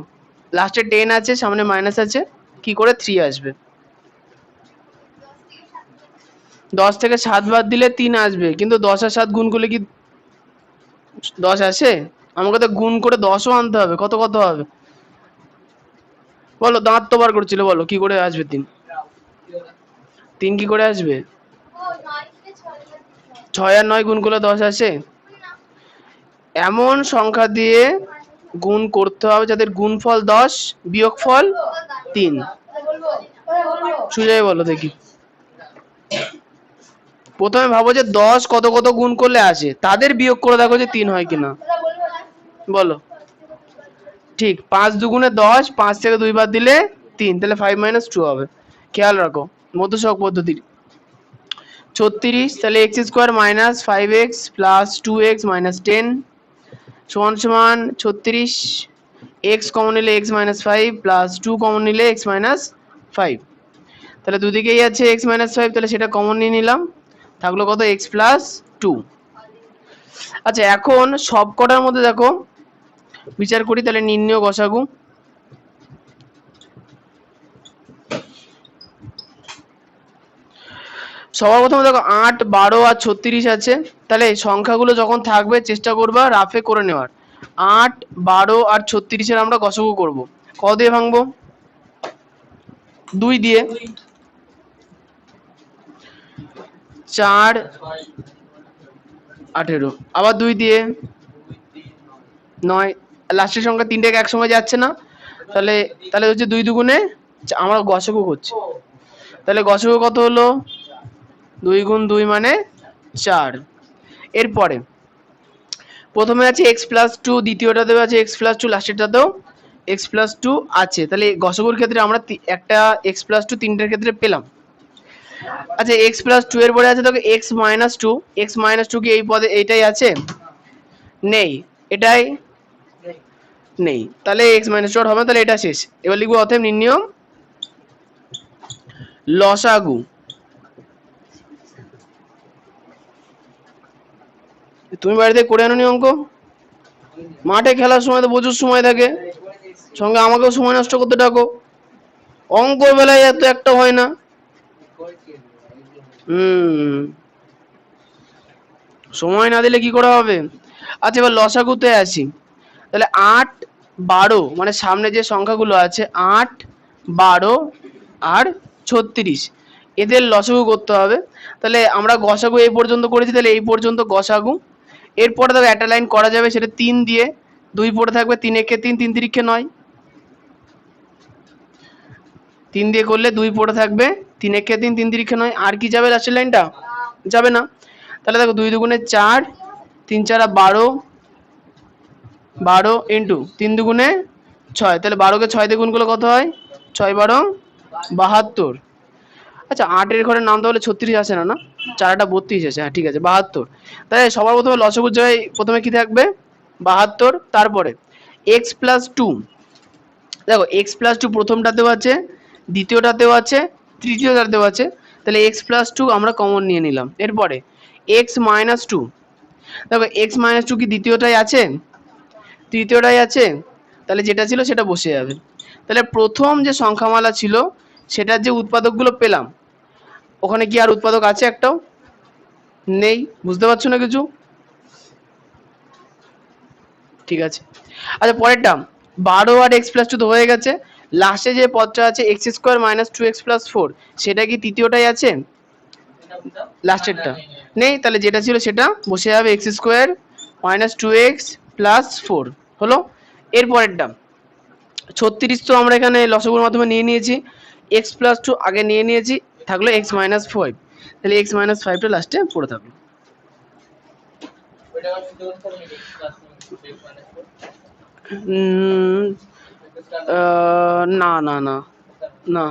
লাস্টে 10 আছে, সামনে মাইনাস আছে, কি করে 3 আসবে? 10 থেকে 7 বাদ দিলে 3 আসবে, কিন্তু 10 আর 7 গুণ করলে কি 10 আসে? আমাকে তো গুণ করে 10ও আনতে হবে, কত কত হবে বলো, দাঁত তো বার করছিল, বলো কি করে আসবে 3? 3 কি করে আসবে? 6 আর 9 গুণ করলে 10 আসে। এমন সংখ্যা দিয়ে গুণ করতে হবে যাদের গুণফল 10 বিয়োগফল 3। সুজয় বলো দেখি। প্রথমে ভাবো যে 10 কত কত গুণ করলে আসে, তাদের বিয়োগ করে দেখো যে 3 হয় কিনা, বলো। ঠিক, 5 দুগুণে 10, 5 থেকে 2 বাদ দিলে 3, তাহলে 5 - 2 হবে। খেয়াল রাখো মধ্যসহগ পদ্ধতি। 36, তাহলে x square minus 5x plus 2x minus 10 সমান সমান 36, x কমন নিলে x মাইনাস 5 প্লাস 2 কমন নিলে x মাইনাস 5, তাহলে দুদিকেই আছে x মাইনাস 5, তাহলে সেটা কমন নিয়ে নিলাম, থাকলো কত x প্লাস 2। আচ্ছা এখন সব কটার মধ্যে দেখো বিচার করি, তাহলে নির্ণয় গসাগু। সবার প্রথমে দেখো 8, 12 আর 36 আছে, তাহলে সংখ্যাগুলো যখন থাকবে চেষ্টা করবা রাফে করে নেওয়ার। 8, 12 আর 36-এর আমরা গসাগু করব। ক দিয়ে ভাঙবো? 2 দিয়ে। 4, 18, আবার 2 দিয়ে 9, লাস্টের সংখ্যা 3টাকে একসঙ্গে যাচ্ছে না, তাহলে তাহলে হচ্ছে 2 দুগুণে আমরা গসাগু করছি, তাহলে গসাগু কত হলো? 2 গুণ 2 মানে 4। এরপরে প্রথমে আছে x প্লাস 2, দ্বিতীয়টাতেও আছে x প্লাস 2, লাস্টেরটাতেও x প্লাস 2 আছে, তাহলে গসাগুর ক্ষেত্রে আমরা একটা x প্লাস 2 তিনটার ক্ষেত্রে পেলাম। আচ্ছা x প্লাস 2 এর পরে আছে দেখো x মাইনাস 2, x মাইনাস 2 কি এই পদে এইটাই আছে? নেই, এটাই নেই, তাহলে x মাইনাস 2 হবে, তাহলে এটা শেষ। এবার লিখবো অতএব নির্ণয় লসাগু। তুমি বাড়িতে করে আনোনি অঙ্ক? মাঠে খেলার সময় তো প্রচুর সময় থাকে, সঙ্গে আমাকেও সময় নষ্ট করতে ডাকো, অঙ্কর বেলায় এত একটা হয় না। সময় না দিলে কি করে হবে? আচ্ছা এবার লসাগুতে আসি। তাহলে 8 12 মানে সামনে যে সংখ্যাগুলো আছে 8 12 আর 36, এদের লসাগু করতে হবে। তাহলে আমরা গসাগু এই পর্যন্ত করেছি, তাহলে এই পর্যন্ত গসাগু। এরপরে দেখো একটা লাইন করা যাবে, সেটা 3 দিয়ে, 2 পড়ে থাকবে, 3 একে 3, 3 তিরিক্ষে 9, 3 দিয়ে করলে 2 পড়ে থাকবে, 3 একে 3, 3 তিরিক্ষে 9, আর কি যাবে লাস্টের লাইনটা? যাবে না। তাহলে দেখো 2 দুগুণে 4, 3 4 12, 12 ইন্টু 3 দুগুণে 6, তাহলে 12কে 6 দিয়ে গুণ করলে কত হয়? 6 12 72। আচ্ছা 8 এর ঘরের নাম তাহলে 36 আসে না, না 4 টা 32 আছে, হ্যাঁ ঠিক আছে 72। তাহলে সবার প্রথমে লসাগুর জায়গায় প্রথমে কি থাকবে? 72, তারপরে x প্লাস 2। দেখো x প্লাস 2 প্রথমটাতেও আছে, দ্বিতীয়টাতেও আছে, তৃতীয়টাতেও আছে, তাহলে x প্লাস 2 আমরা কমন নিয়ে নিলাম। এরপরে x মাইনাস 2, দেখো x মাইনাস 2 কি দ্বিতীয়টাই আছে? তৃতীয়টাই আছে, তাহলে যেটা ছিল সেটা বসে যাবে। তাহলে প্রথম যে সংখ্যামালা ছিল সেটার যে উৎপাদকগুলো পেলাম, ওখানে কি আর উৎপাদক আছে? একটাও নেই। বুঝতে পারছো না কিছু? ঠিক আছে। আচ্ছা পরেরটা 12 আর x প্লাস 2 তো হয়ে গেছে, লাস্টে যে পদটা আছে x square minus 2x plus 4, সেটা কি তৃতীয়টাই আছে? লাস্টেরটা নেই, তাহলে যেটা ছিল সেটা বসে যাবে, x square minus 2x plus 4 হলো। এরপরেরটা 36 তো আমরা এখানে লসাগুর মাধ্যমে নিয়ে নিয়েছি, x প্লাস 2 আগে নিয়ে নিয়েছি, থাকলো x মাইনাস 5, তাহলে x মাইনাস 5টা লাস্টে পড়ে থাকলো। না না না না,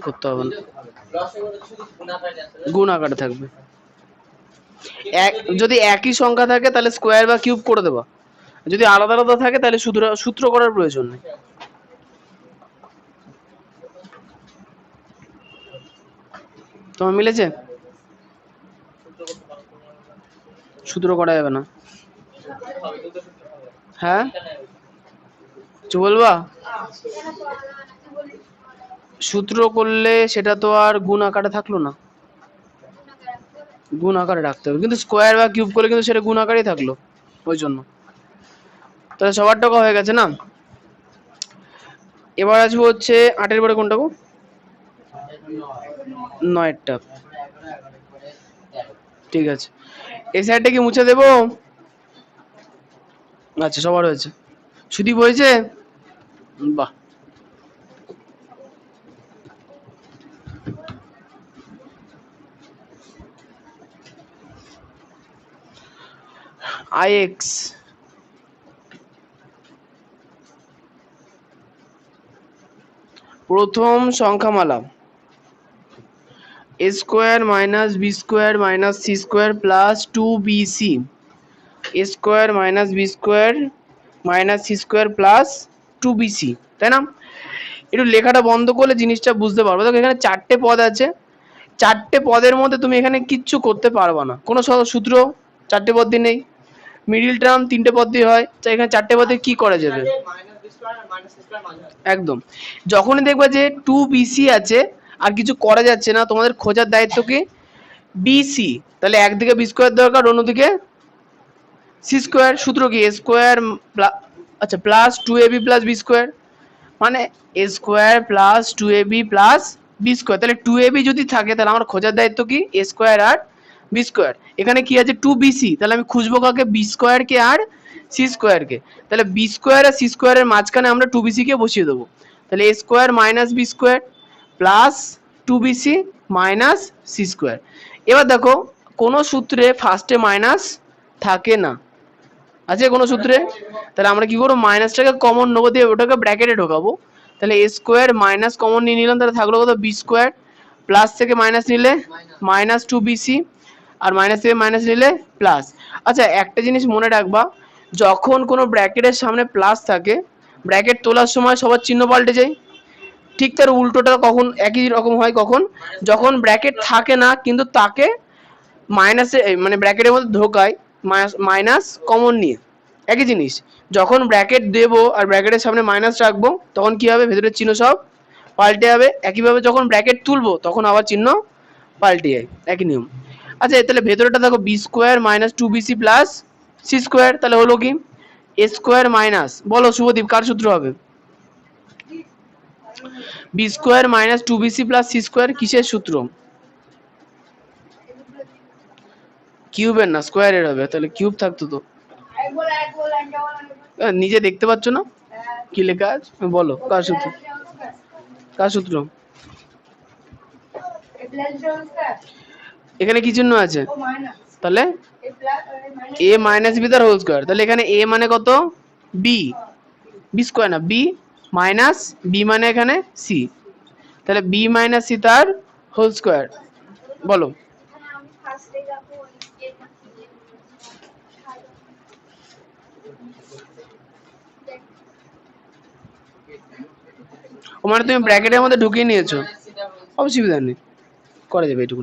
করতে হবে না, গুণ আকারে থাকবে। যদি একই সংখ্যা থাকে তাহলে স্কোয়ার বা কিউব করে দেবা, যদি আলাদা আলাদা থাকে তাহলে সূত্র করার প্রয়োজন নেই। তোমার মিলেছে? সূত্র করা যাবে না, হ্যাঁ কিছু বলবা? সূত্র করলে সেটা তো আর গুণ আকারে থাকলো না, গুণ আকারে রাখতে হবে, কিন্তু স্কোয়ার বা কিউব করলে কিন্তু সেটা গুণ আকারেই থাকলো, ওই জন্য। তাহলে সবার টাকা হয়ে গেছে না? এবার আসবো হচ্ছে 8 পরে কোনটা গো? 9টা, ঠিক আছে। এই সাইডটা কি মুছে দেবো? আচ্ছা সবার হয়েছে, সুদীপ হয়েছে, বাহ। ix প্রথম সংখ্যামালা a square minus B square minus C square plus 2bc, a square minus B square minus C square plus 2bc, তাই না? একটু লেখাটা বন্ধ করলে জিনিসটা বুঝতে পারবো। দেখো এখানে 4টে পদ আছে, 4টে পদের মধ্যে তুমি এখানে কিচ্ছু করতে পারবা না, কোনো সূত্র 4টে পদ দিয়ে নেই, মিডিল টার্ম 3টে পদ দিয়ে হয়, তো এখানে 4টে পদে কি করা যাবে? একদম। যখনই দেখবা যে 2bc আছে আর কিছু করা যাচ্ছে না, তোমাদের খোঁজার দায়িত্ব কি? bc, তাহলে একদিকে বি স্কোয়ার দরকার, অন্যদিকে সি স্কোয়ার। সূত্র কি? এ স্কোয়ার আচ্ছা plus 2ab plus b square, মানে a square plus 2ab plus b square. তাহলে 2ab যদি থাকে তাহলে আমার খোঁজার দায়িত্ব কি? এ স্কোয়ার আর বি স্কোয়ার। এখানে কি আছে? 2bc, তাহলে আমি খুঁজবো কাকে? বি স্কোয়ারকে আর সি স্কোয়ারকে। তাহলে বি স্কোয়ার আর সি স্কোয়ারের মাঝখানে আমরা 2bc কে বসিয়ে দেবো, তাহলে a square minus B square plus 2bc minus C square. এবার দেখো কোনো সূত্রে ফার্স্টে মাইনাস থাকে না, আছে কোনো সূত্রে? তাহলে আমরা কি করবো? মাইনাসটাকে কমন নেবো, দিয়ে ওটাকে ব্র্যাকেটে ঢোকাবো, তাহলে এ স্কোয়ার মাইনাস কমন নিয়ে নিলাম, তাহলে থাকলো কত? বি স্কোয়ার, প্লাস থেকে মাইনাস নিলে মাইনাস 2bc, আর মাইনাস থেকে মাইনাস নিলে প্লাস। আচ্ছা একটা জিনিস মনে রাখবা, যখন কোনো ব্র্যাকেটের সামনে প্লাস থাকে, ব্র্যাকেট তোলার সময় সবার চিহ্ন পাল্টে যায়, ঠিক তার উল্টোটা কখন একই রকম হয়? কখন? যখন ব্র্যাকেট থাকে না কিন্তু তাকে মাইনাসে মানে ব্র্যাকেটের মধ্যে ঢোকায় মাইনাস কমন নিয়ে, একই জিনিস। যখন ব্র্যাকেট দেবো আর ব্র্যাকেটের সামনে মাইনাস রাখবো তখন কি হবে? ভেতরের চিহ্ন সব পাল্টে যাবে। একইভাবে যখন ব্র্যাকেট তুলবো তখন আবার চিহ্ন পাল্টে যায়, একই নিয়ম। আচ্ছা তাহলে ভেতরটা দেখো B square minus two BC plus C square, তাহলে হলো কি এ স্কোয়ার মাইনাস, বলো শুভদীপ কার সূত্র হবে? B square minus two BC plus C square কিসের সূত্র? কিউবের না, স্কোয়ারের হবে। তাহলে কিউব থাকতো তো। নিজে দেখতে পাচ্ছ না কি লেখা আছে? বলো কার সূত্র? কার সূত্র? এখানে কি চিহ্ন আছে? তাহলে এ মাইনাস বি তার হোল স্কোয়ার। তাহলে এখানে এ মানে কত? বি, বি স্কোয়ার না, বি মাইনাস বি মানে এখানে সি, তাহলে বি মাইনাস সি তার হোল স্কোয়ার। বলো ও মানে তুমি ব্র্যাকেটের মধ্যে ঢুকিয়ে নিয়েছো, অসুবিধা নেই, করা যাবে এটুকু।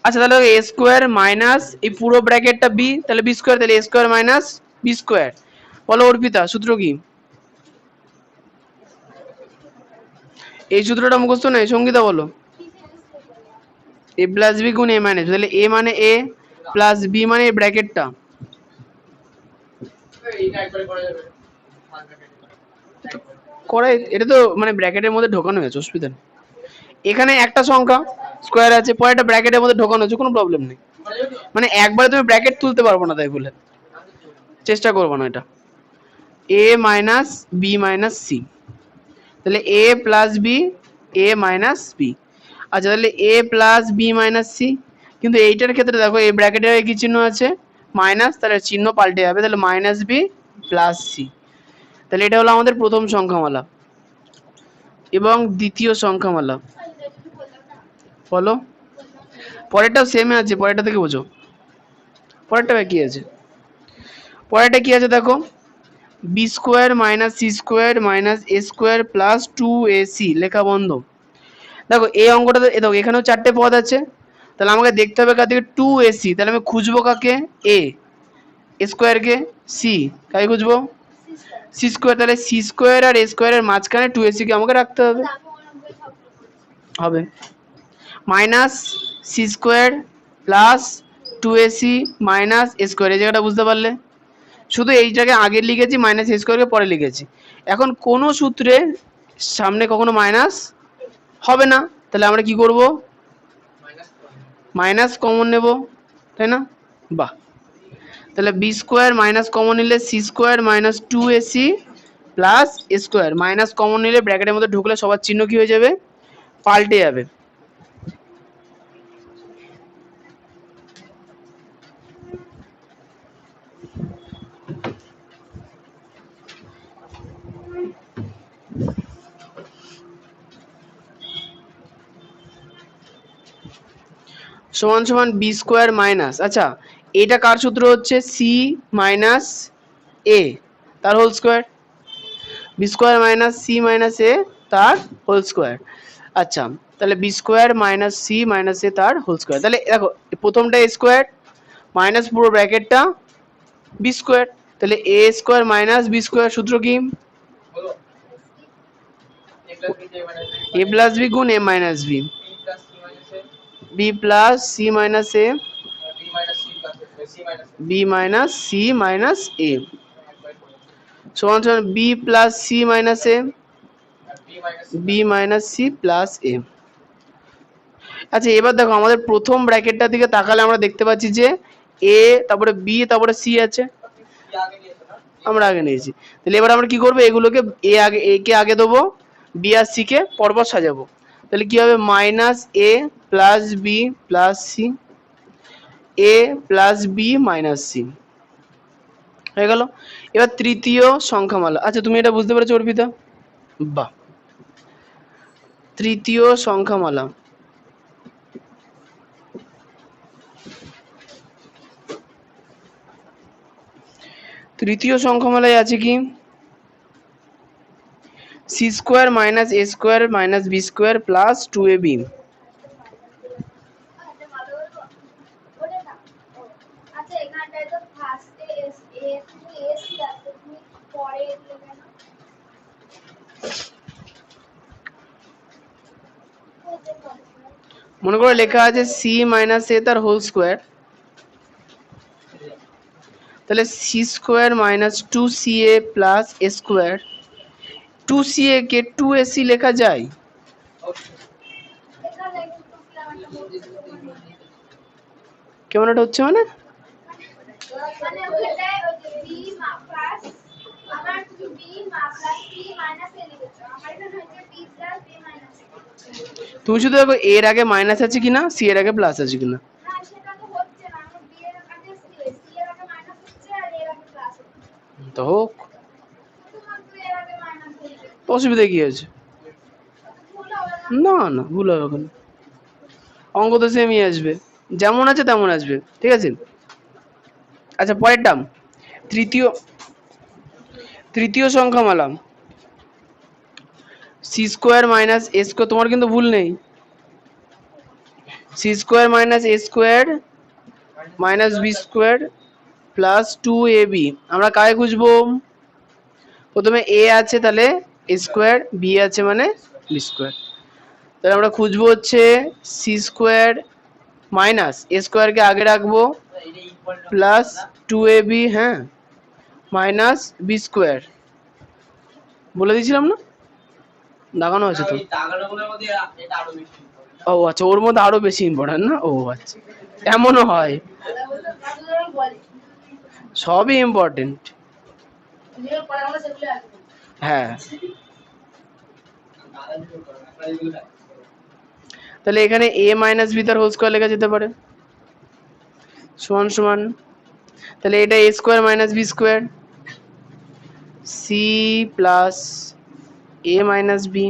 আচ্ছা তাহলে এ স্কোয়ার মাইনাস এই পুরো ব্র্যাকেটটা বি, তাহলে বি স্কোয়ার, তাহলে a square minus B square. বলো অর্পিতা সূত্র কি? এই সূত্রটা মুখস্থ নেই, সঙ্গীতা বলো। এ প্লাস বি গুণ এ মাইনাস, তাহলে এ মানে এ প্লাস বি মানে এই ব্র্যাকেটটা, করে এটা তো মানে ব্র্যাকেটের মধ্যে ঢোকানো হয়েছে, অসুবিধা নেই। এখানে একটা সংখ্যা স্কোয়ার আছে, পরেরটা ব্র্যাকেটের মধ্যে ঢোকানো হয়েছে, কোনো প্রবলেম নেই। মানে একবারে তুমি ব্র্যাকেট তুলতে পারবো না, তাই বলে চেষ্টা করবো না এটা। এ মাইনাস বি মাইনাস সি, তাহলে এ plus B A minus B. আচ্ছা তাহলে এ প্লাস বি মাইনাস সি, কিন্তু এইটার ক্ষেত্রে দেখো এই ব্র্যাকেটের কি চিহ্ন আছে? মাইনাস, তাহলে চিহ্ন পাল্টে যাবে, তাহলে মাইনাস বি প্লাস সি। তাহলে এটা হলো আমাদের প্রথম সংখ্যামালা এবং দ্বিতীয় সংখ্যামালা। বলো পরেরটাও সেম আছে, পরেরটা থেকে বোঝো, পরেরটা কি আছে? পরেরটা কি আছে দেখো, B square minus C square minus A square plus two A C, লেখা বন্ধ। দেখো এই অঙ্কটাতে দেখো এখানেও চারটে পদ আছে, তাহলে আমাকে দেখতে হবে কার থেকে টু এ সি, তাহলে আমি খুঁজবো কাকে? এ স্কোয়ারকে, সি কাকে খুঁজবো? সি স্কোয়ার, তাহলে সি স্কোয়ার আর এ স্কোয়ারের মাঝখানে টু এ সি কে আমাকে রাখতে হবে। হবে minus C square plus two এ সি মাইনাস এ স্কোয়ার, এই জায়গাটা বুঝতে পারলে? শুধু এই জায়গায় আগে লিখেছি, মাইনাস এ স্কোয়ারকে পরে লিখেছি। এখন কোনো সূত্রে সামনে কখনো মাইনাস হবে না, তাহলে আমরা কি করব? মাইনাস কমন নেব, তাই না? বাহ, তাহলে বি স্কোয়ার মাইনাস কমন নিলে সি স্কোয়ার মাইনাস টু এ সি প্লাস এ স্কোয়ার, মাইনাস কমন নিলে ব্র্যাকেটের মধ্যে ঢুকলে সবার চিহ্ন কি হয়ে যাবে? পাল্টে যাবে। সমান সমান বি স্কোয়ার মাইনাস, আচ্ছা এটা কার সূত্র হচ্ছে? সি মাইনাস এ তার whole square, b square minus c minus a তার হোল স্কোয়ার। আচ্ছা তাহলে B square minus c minus a তার হোল স্কোয়ার, তাহলে দেখো প্রথমটা এ স্কোয়ার মাইনাস পুরো ব্র্যাকেটটা বি স্কোয়ার, তাহলে a square minus B square সূত্র কি? এ প্লাস বি গুণ a minus b, b plus c minus a b minus c minus a সমান সমান b plus c minus a b minus c plus a. আচ্ছা এবার দেখো আমাদের প্রথম ব্র্যাকেটটার দিকে তাকালে আমরা দেখতে পাচ্ছি যে এ তারপরে বি তারপরে সি আছে, আমরা আগে নিয়েছি। তাহলে এবার আমরা কি করবো, এগুলোকে এ আগে, এ কে আগে দেবো, বি আর সি কে পরপর সাজাবো। তাহলে কি হবে? Minus a plus b plus C, a plus B minus C হয়ে গেল। এবার তৃতীয় সংখ্যামালা, আচ্ছা তুমি এটা বুঝতে পেরেছো অর্পিতা? বাহ, তৃতীয় সংখ্যামালা। তৃতীয় সংখ্যামালায় আছে কি? C square minus A square minus B square plus two a b. মনে করে লেখা আছে সি মাইনাস এ তার হোল স্কোয়ার, তাহলে c square minus two c a plus A square, two c a কে টু এ সি লেখা যায়? কেমন এটা হচ্ছে মানে তুমি শুধু দেখো এর আগে মাইনাস আছে কিনা, সি এর আগে প্লাস আছে কিনা। তো হোক, অসুবিধা কি আছে? না না ভুল হবে কেন, অঙ্ক তো সেমই আসবে, যেমন আছে তেমন আসবে, ঠিক আছে। আচ্ছা পরের টার্ম, তৃতীয় তৃতীয় সংখ্যামালা সি স্কোয়ার মাইনাস এ স্কোয়ার, তোমার কিন্তু ভুল নেই, c square minus A square minus B square plus two a b. আমরা কাকে খুঁজবো? প্রথমে এ আছে তাহলে এ স্কোয়ার, বি আছে মানে বি স্কোয়ার, তাহলে আমরা খুঁজবো হচ্ছে সি স্কোয়ার মাইনাস এ স্কোয়ারকে আগে রাখবো প্লাস টু এ বি, হ্যাঁ, মাইনাস বি স্কোয়ার, বলে দিয়েছিলাম না, দাগানো আছে তো। ও আচ্ছা, ওর মধ্যে আরো বেশি ইম্পর্টেন্ট না, ও আচ্ছা এমনও হয়, সবই ইম্পর্টেন্ট, হ্যাঁ। তাহলে এখানে এ মাইনাস বি তার হোল স্কোয়ার লেখা যেতে পারে, সমান সমান, তাহলে এটা a square minus B square, c plus a minus b,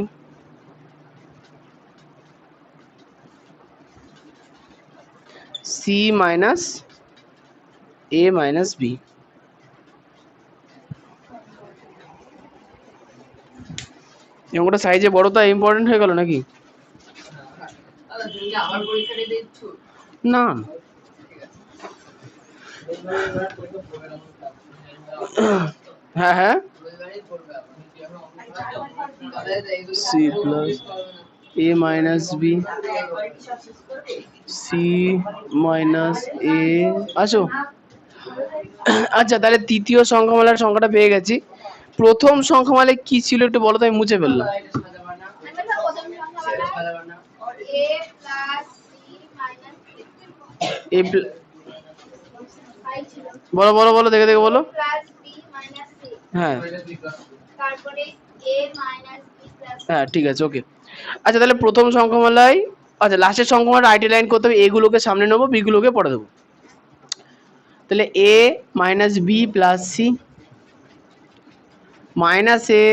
c minus a minus b. অঙ্কটা সাইজে বড় তো ইম্পর্টেন্ট হয়ে গেল নাকি? না হ্যাঁ হ্যাঁ, C plus a minus b, c minus এ, আসো। আচ্ছা তাহলে তৃতীয় সংখ্যামালার সংখ্যাটা পেয়ে গেছি, প্রথম সংখ্যামালায় কি ছিল একটু বলো তো, আমি মুছে ফেললাম। বলো বলো বলো, দেখে দেখে বলো, হ্যাঁ হ্যাঁ ঠিক আছে ওকে। আচ্ছা তাহলে প্রথম সংখ্যামালায়, আচ্ছা লাস্টের সংখ্যামালা আইটি লাইন করতে হবে, এগুলোকে সামনে নেবো, বিগুলোকে পরে দেবো, তাহলে a minus b plus c minus a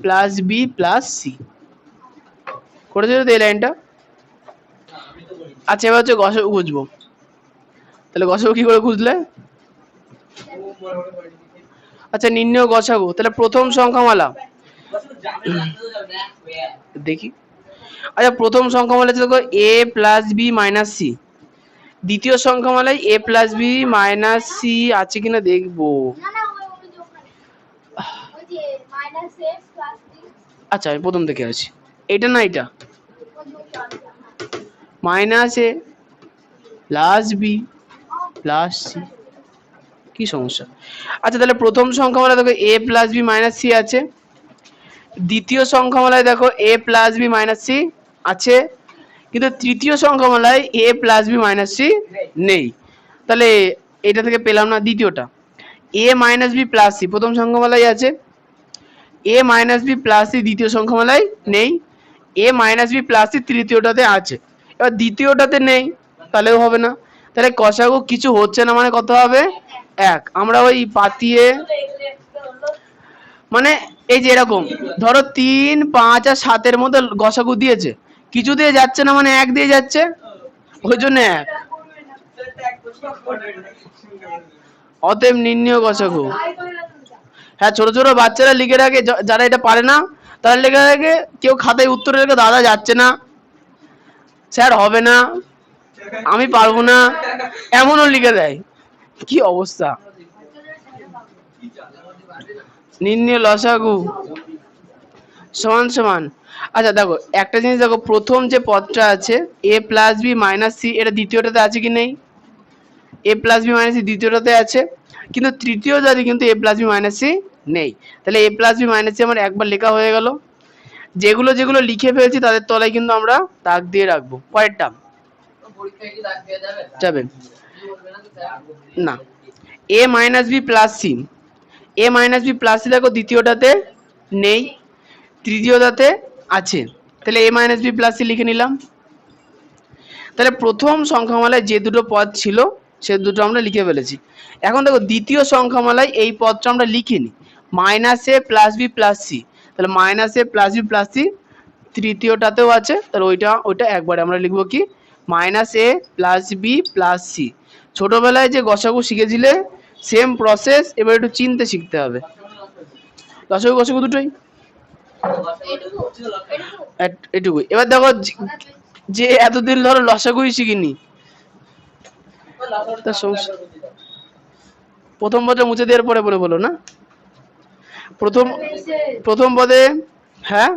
plus b plus c করেছো তো এই লাইনটা। আচ্ছা এবার হচ্ছে গসাগু খুঁজবো, তাহলে গসাগু কি করে খুঁজলে? আচ্ছা নির্ণয় গসাগু, তাহলে প্রথম সংখ্যামালা দেখি, আচ্ছা প্রথম সংখ্যামালা দেখো এ প্লাস বি মাইনাস সি, দ্বিতীয় সংখ্যামালায় এ প্লাস বি মাইনাস সি আছে কিনা দেখবো। আচ্ছা আমি প্রথম থেকে আছি, এটা না এটা minus a plus b plus C, কি সমস্যা? আচ্ছা তাহলে প্রথম সংখ্যামালায় দেখো এ প্লাস বি মাইনাস সি আছে, দ্বিতীয় সংখ্যামালায় দেখো এ প্লাস বি মাইনাস সি আছে, কিন্তু তৃতীয় সংখ্যামালায় এ প্লাস বি মাইনাস সি নেই, তাহলে এটা থেকে পেলাম না দ্বিতীয়টা, এ মাইনাস বি প্লাস সি প্রথম সংখ্যামালায় আছে, এ মাইনাস বি প্লাস সি দ্বিতীয় সংখ্যামালায় নেই, এ মাইনাস বি প্লাস সি তৃতীয়টাতে আছে, এবার দ্বিতীয়টাতে নেই, তাহলেও হবে না, তাহলে কষাগু কিছু হচ্ছে না মানে কত হবে? এক। আমরা ওই পাতিয়ে মানে এই যে এরকম ধরো 3, 5 আর 7-এর মধ্যে গসাগু দিয়েছে, কিছু দিয়ে যাচ্ছে না মানে এক দিয়ে যাচ্ছে, ওই জন্য এক। অতএব নির্ণয় গসাগু, হ্যাঁ ছোট ছোট বাচ্চারা লিখে রাখে, যারা এটা পারে না তারা লিখে রাখে, কেউ খাতায় উত্তর লেখে দাদা যাচ্ছে না, স্যার হবে না, আমি পারবো না, এমনও লিখে দেয়, কি অবস্থা। নির্ণয় লসাগু সমান সমান, আচ্ছা দেখো একটা জিনিস দেখো, প্রথম যে পদটা আছে এ প্লাস বি মাইনাস সি, এটা দ্বিতীয়টাতে আছে কি নেই? এ প্লাস বি মাইনাস সি দ্বিতীয়টাতে আছে, কিন্তু তৃতীয় জাতি কিন্তু এ প্লাস বি মাইনাস সি নেই। তাহলে এ প্লাস বি মাইনাস সি আমার একবার লেখা হয়ে গেল। যেগুলো যেগুলো লিখে ফেলছি তাদের তলায় কিন্তু আমরা দাগ দিয়ে রাখবো। পরেরটা যাবে না, এ মাইনাস বি প্লাস সি, এ মাইনাস বি প্লাস সি দেখো দ্বিতীয়টাতে নেই, তৃতীয়টাতে আছে, তাহলে a minus b plus C লিখে নিলাম। তাহলে প্রথম সংখ্যামালায় যে দুটো পদ ছিল সে দুটো আমরা লিখে ফেলেছি। এখন দেখো দ্বিতীয় সংখ্যামালায় এই পদটা আমরা লিখিনি, minus a plus b plus C, তাহলে minus a plus b plus C তৃতীয়টাতেও আছে, তাহলে ওইটা একবারে আমরা লিখবো কি minus a plus b plus C. ছোটবেলায় যে গসাগু শিখেছিলে সেম প্রসেস, এবার একটু চিনতে শিখতে হবে। লসাগু গসাগু দুটোই এটুকুই। এবার দেখো যে এতদিন ধরো লসাগুই শিখিনি, প্রথম পদে মুছে দেওয়ার পরে বলে বলো না, প্রথম প্রথম পদে। হ্যাঁ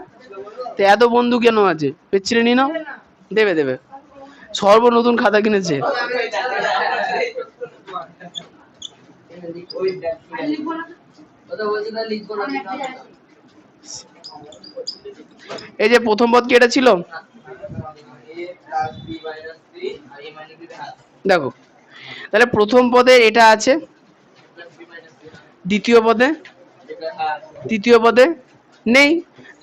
তো এত বন্ধু কেন আছে, পেচ্ছিলে নি নাও, দেবে দেবে, সর্ব নতুন খাতা কিনেছে। এই যে প্রথম পদ কি এটা ছিল, দেখো তাহলে প্রথম পদে এটা আছে, দ্বিতীয় পদে তৃতীয় পদে নেই,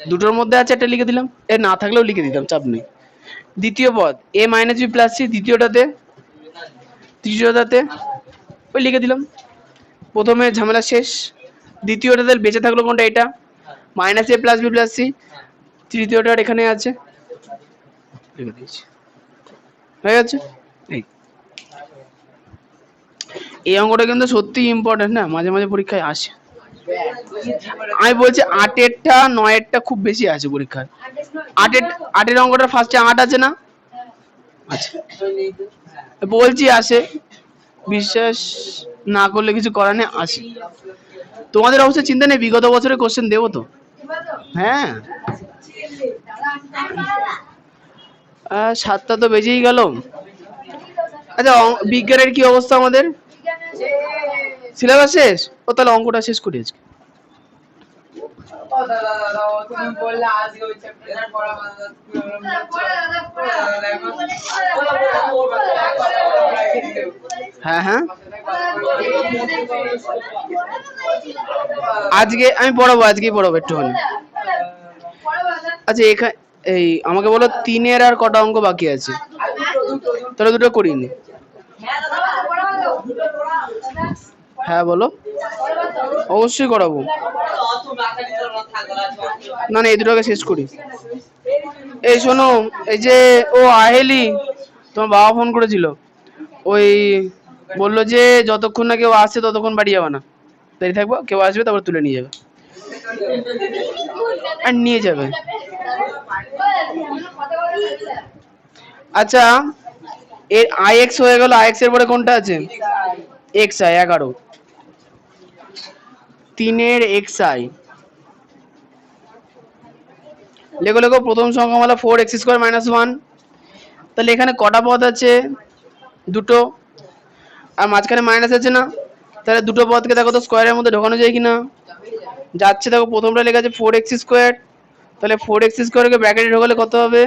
দুটোর মধ্যে আছে, একটা লিখে দিলাম, এ না থাকলেও লিখে দিতাম, চাপ নেই। দ্বিতীয় পদ এ মাইনাস বি প্লাস সি দ্বিতীয়টাতে, তৃতীয়টাতে ওই লিখে দিলাম, প্রথমে ঝামেলা শেষ। দ্বিতীয়টাতে বেঁচে থাকলো কোনটা, এটা minus a plus b plus C, তৃতীয়টা এখানে আছে, লিখে দিয়েছি, হয়ে গেছে। এই অঙ্কটা কিন্তু সত্যি ইম্পর্টেন্ট না, মাঝে মাঝে পরীক্ষায় আসে। আমি বলছি 8-এরটা 9-এরটা খুব বেশি আছে পরীক্ষায়। 8-এর অঙ্কটা ফার্স্টে 8 আছে না, আচ্ছা বলছি আসে, বিশ্বাস না করলে কিছু করার নেই, আসে। তোমাদের অবশ্যই চিন্তা নেই, বিগত বছরের কোশ্চেন দেবো তো। হ্যাঁ 7টা তো বেজেই গেল। আচ্ছা বিজ্ঞানের কি অবস্থা আমাদের, সিলেবাস শেষ? ও তাহলে অঙ্কটা শেষ করি আজকে। হ্যাঁ হ্যাঁ আজকে আমি পড়াবো, আজকেই পড়াবো একটুখানি। আচ্ছা এখানে এই আমাকে বলো 3-এর আর কটা অঙ্ক বাকি আছে, তাহলে দুটো করিনি। হ্যাঁ বলো, অবশ্যই করাবো। না না এই দুটোকে শেষ করি। এই শোনো, এই যে ও আহেলি, তোমার বাবা ফোন করেছিল, ওই বললো যে যতক্ষণ না কেউ আসছে ততক্ষণ বাড়ি যাবে না, দাঁড়িয়ে থাকবো, কেউ আসবে তারপর তুলে নিয়ে যাবে, আর নিয়ে যাবে। আচ্ছা এর আইএক্স হয়ে গেল, আইএক্স এর পরে কোনটা আছে, এক্স আই 11, 3-এর এক্স আই লেখো লেখো, প্রথম সংখ্যামালা 4x² - 1, তাহলে এখানে কটা পদ আছে, দুটো, আর মাঝখানে মাইনাস আছে না, তাহলে দুটো পদকে দেখো তো স্কোয়ারের মধ্যে ঢোকানো যায় কিনা, যাচ্ছে। দেখো প্রথমটা লেখা আছে 4x², তাহলে 4x² কে ব্র্যাকেটে ঢোকালে কত হবে,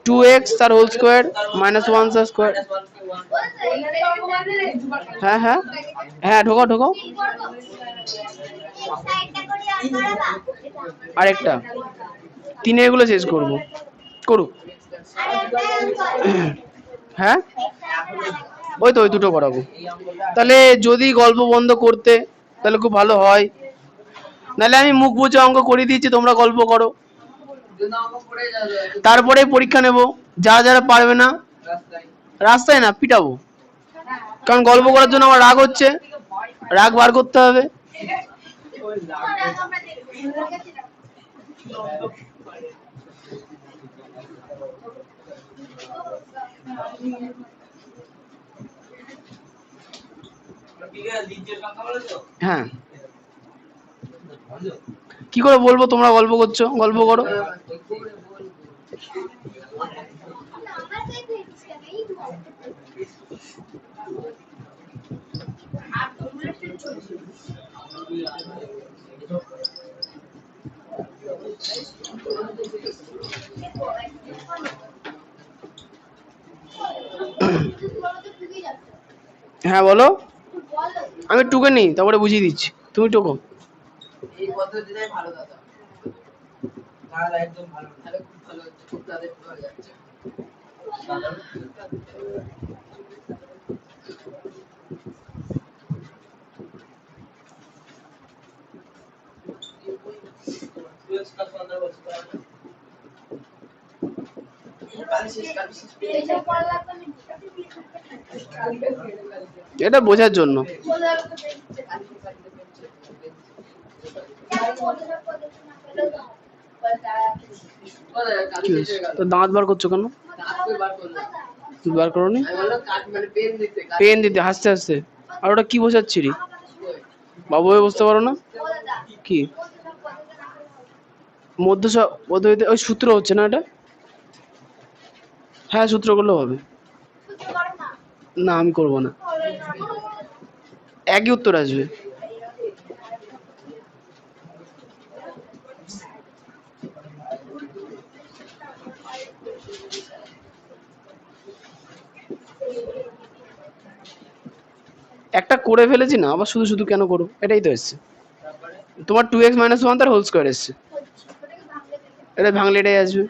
2x তার হোল স্কোয়ার মাইনাস 1 তার স্কোয়ার। হ্যাঁ হ্যাঁ হ্যাঁ ঢোকাও ঢোকাও। আরেকটা 3-এর গুলো শেষ করবো, করুক। হ্যাঁ ওই তো ওই দুটো করাবো। তাহলে যদি গল্প বন্ধ করতে তাহলে খুব ভালো হয়, নাহলে আমি মুখ বুঝে অঙ্ক করে দিচ্ছি, তোমরা গল্প করো, তারপরে পরীক্ষা নেব। যারা যারা পারবে না রাস্তায় না পিটাবো, কারণ গল্প করার জন্য আমার রাগ হচ্ছে, রাগ বার করতে হবে। হ্যাঁ কি করে বলবো, তোমরা গল্প করছো, গল্প করো। হ্যাঁ বলো, আমি টুকে নিই তারপরে বুঝিয়ে দিচ্ছি, তুমি টুকো। এই পদ্ধতিটাই ভালো দাদা, দাদা একদম ভালো, তাহলে খুব ভালো হচ্ছে, খুব তাদের ভালো যাচ্ছে এটা বোঝার জন্য। কি হয়েছে? তো দাঁত বার করছো কেন? বার করোনি? পেন দিতে হাসতে হাসতে। আর ওটা কি বোঝাচ্ছিলি? বাবু হয়ে বুঝতে পারো না? কি মধ্য পদ্ধতিতে ওই সূত্র হচ্ছে না এটা? হ্যাঁ সূত্র করলেও হবে। না আমি করবো না, একই উত্তর আসবে। একটা করে ফেলেছি না, আবার শুধু শুধু কেন করো? এটাই তো এসছে তোমার 2x - 1 তার হোল স্কয়ার এসছে, এটা ভাঙলে এটাই আসবে।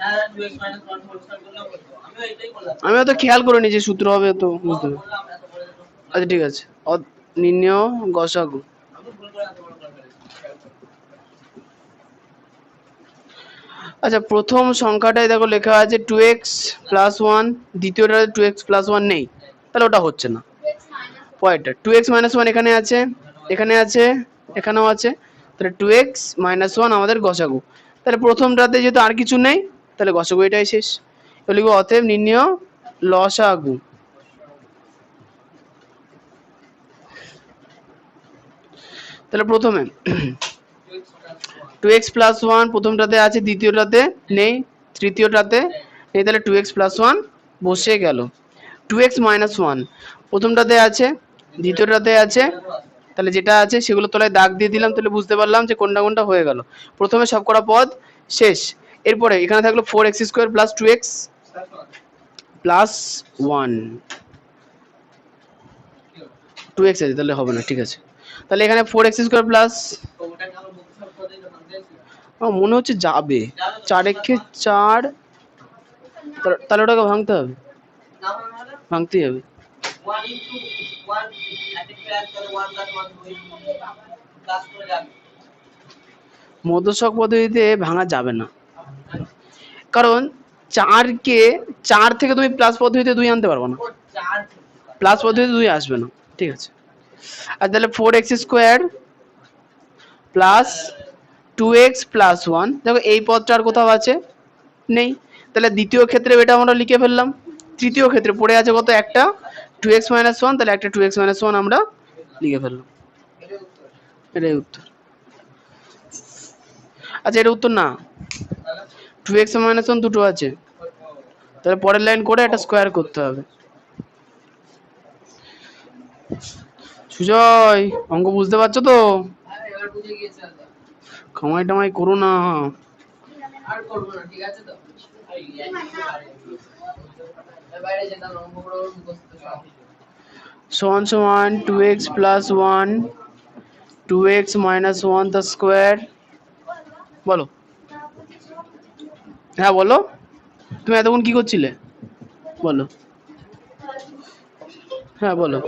আমি অত খেয়াল করিনি যে সূত্র হবে, তো বুঝতে হবে। আচ্ছা ঠিক আছে, নির্ণয় গসাগু। আচ্ছা প্রথম সংখ্যাটাই দেখো লেখা আছে 2x + 1, দ্বিতীয়টা 2x + 1 নেই, তাহলে ওটা হচ্ছে না। পরেরটা 2x - 1 এখানে আছে, এখানে আছে, এখানেও আছে, তাহলে 2x - 1 আমাদের গসাগু। তাহলে প্রথমটাতে যেহেতু আর কিছু নেই, তাহলে গসাগু এটাই শেষ। এবার লিখব অতএব নির্ণয় লসাগু। তাহলে প্রথমে 2x + 1 প্রথমটাতে আছে, দ্বিতীয়টাতে নেই, তৃতীয়টাতে নেই, তাহলে 2x + 1 বসে গেল। 2x - 1 প্রথমটাতে আছে, দ্বিতীয়টাতে আছে, তাহলে যেটা আছে সেগুলো তলায় দাগ দিয়ে দিলাম, তাহলে বুঝতে পারলাম যে কোনটা কোনটা হয়ে গেল। প্রথমে সব কটা পদ শেষ। এরপরে এখানে থাকলো 4x² + 2x + 1, 2x আছে তাহলে হবে না, ঠিক আছে। তাহলে এখানে 4x² প্লাস, মনে হচ্ছে যাবে 4 × 4, তাহলে ওটাকে ভাঙতে হবে, ভাঙতেই হবে। মধ্যস্থক পদ্ধতিতে ভাঙা যাবে না, কারণ 4 থেকে তুমি প্লাস পদ্ধতিতে 2 আনতে পারবো না, প্লাস পদ্ধতিতে 2 আসবে না, ঠিক আছে। আর তাহলে 4x² প্লাস 2x + 1, দেখো এই পদটা আর কোথাও আছে নেই, তাহলে দ্বিতীয় ক্ষেত্রে এটা আমরা লিখে ফেললাম। তৃতীয় ক্ষেত্রে পড়ে আছে কত, একটা 2x - 1, তাহলে একটা 2x - 1 আমরা লিখে ফেললাম, এটাই উত্তর। আচ্ছা এটা উত্তর না, 2x - 1 দুটো আছে, তাহলে পরের লাইন করে একটা স্কোয়ার করতে হবে। সুজয় অঙ্ক বুঝতে পারছো তো? কামাই টামাই করো না, আর করব না, ঠিক আছে তো? বাইরে যেতাম অঙ্ক করে মুখস্থ সব। = 2x + 1, 2x - 1 the square, বলো। হ্যাঁ বলো, তুমি এতক্ষণ কি করছিলে বলো? হ্যাঁ বলো,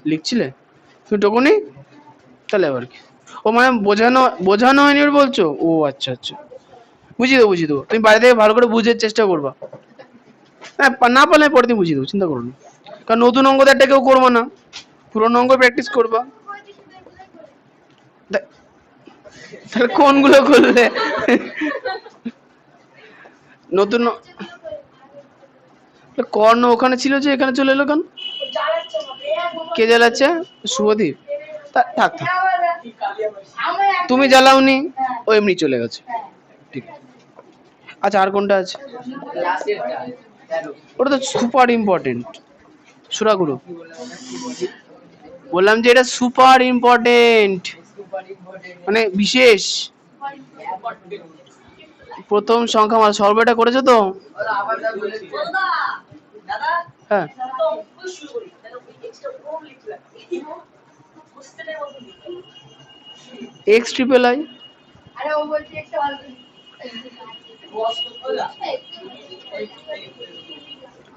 লিখছিলে তুমি টুকুনি, তাহলে আবার কি? ও মানে বোঝানো বোঝানো হয়নি ওর বলছো? ও আচ্ছা আচ্ছা, বুঝিয়ে দেবো বুঝিয়ে দেবো, তুমি বাড়ি থেকে ভালো করে বুঝার চেষ্টা করবা। হ্যাঁ না পারলে পরে দিন বুঝিয়ে দেবো, চিন্তা করো না। কারণ নতুন অঙ্ক একটা কেউ করবো না, পুরোনো অঙ্ক প্র্যাকটিস করবা। তাহলে কোনগুলো করলে? নতুন কর্ণ ওখানে ছিল যে এখানে চলে এলো কেন? কে জ্বালাচ্ছে? শুভদীপ। থাক থাক, তুমি জ্বালাওনি, ও এমনি চলে গেছে, ঠিক। আচ্ছা আর কোনটা আছে? ওটা তো সুপার ইম্পর্টেন্ট, সুরাগুরু। বললাম যে এটা সুপার ইম্পর্টেন্ট, মানে বিশেষ। প্রথম সংখ্যা সর্বটা করেছো তো? দাদা হ্যাঁ তো অঙ্ক শুরু করি তাহলে ওই এক্সটা কম লিখলাম বুঝতে নেই বলতে এক্স ট্রিপল আই। আরে ও বলছে একটা ভালো বস বলা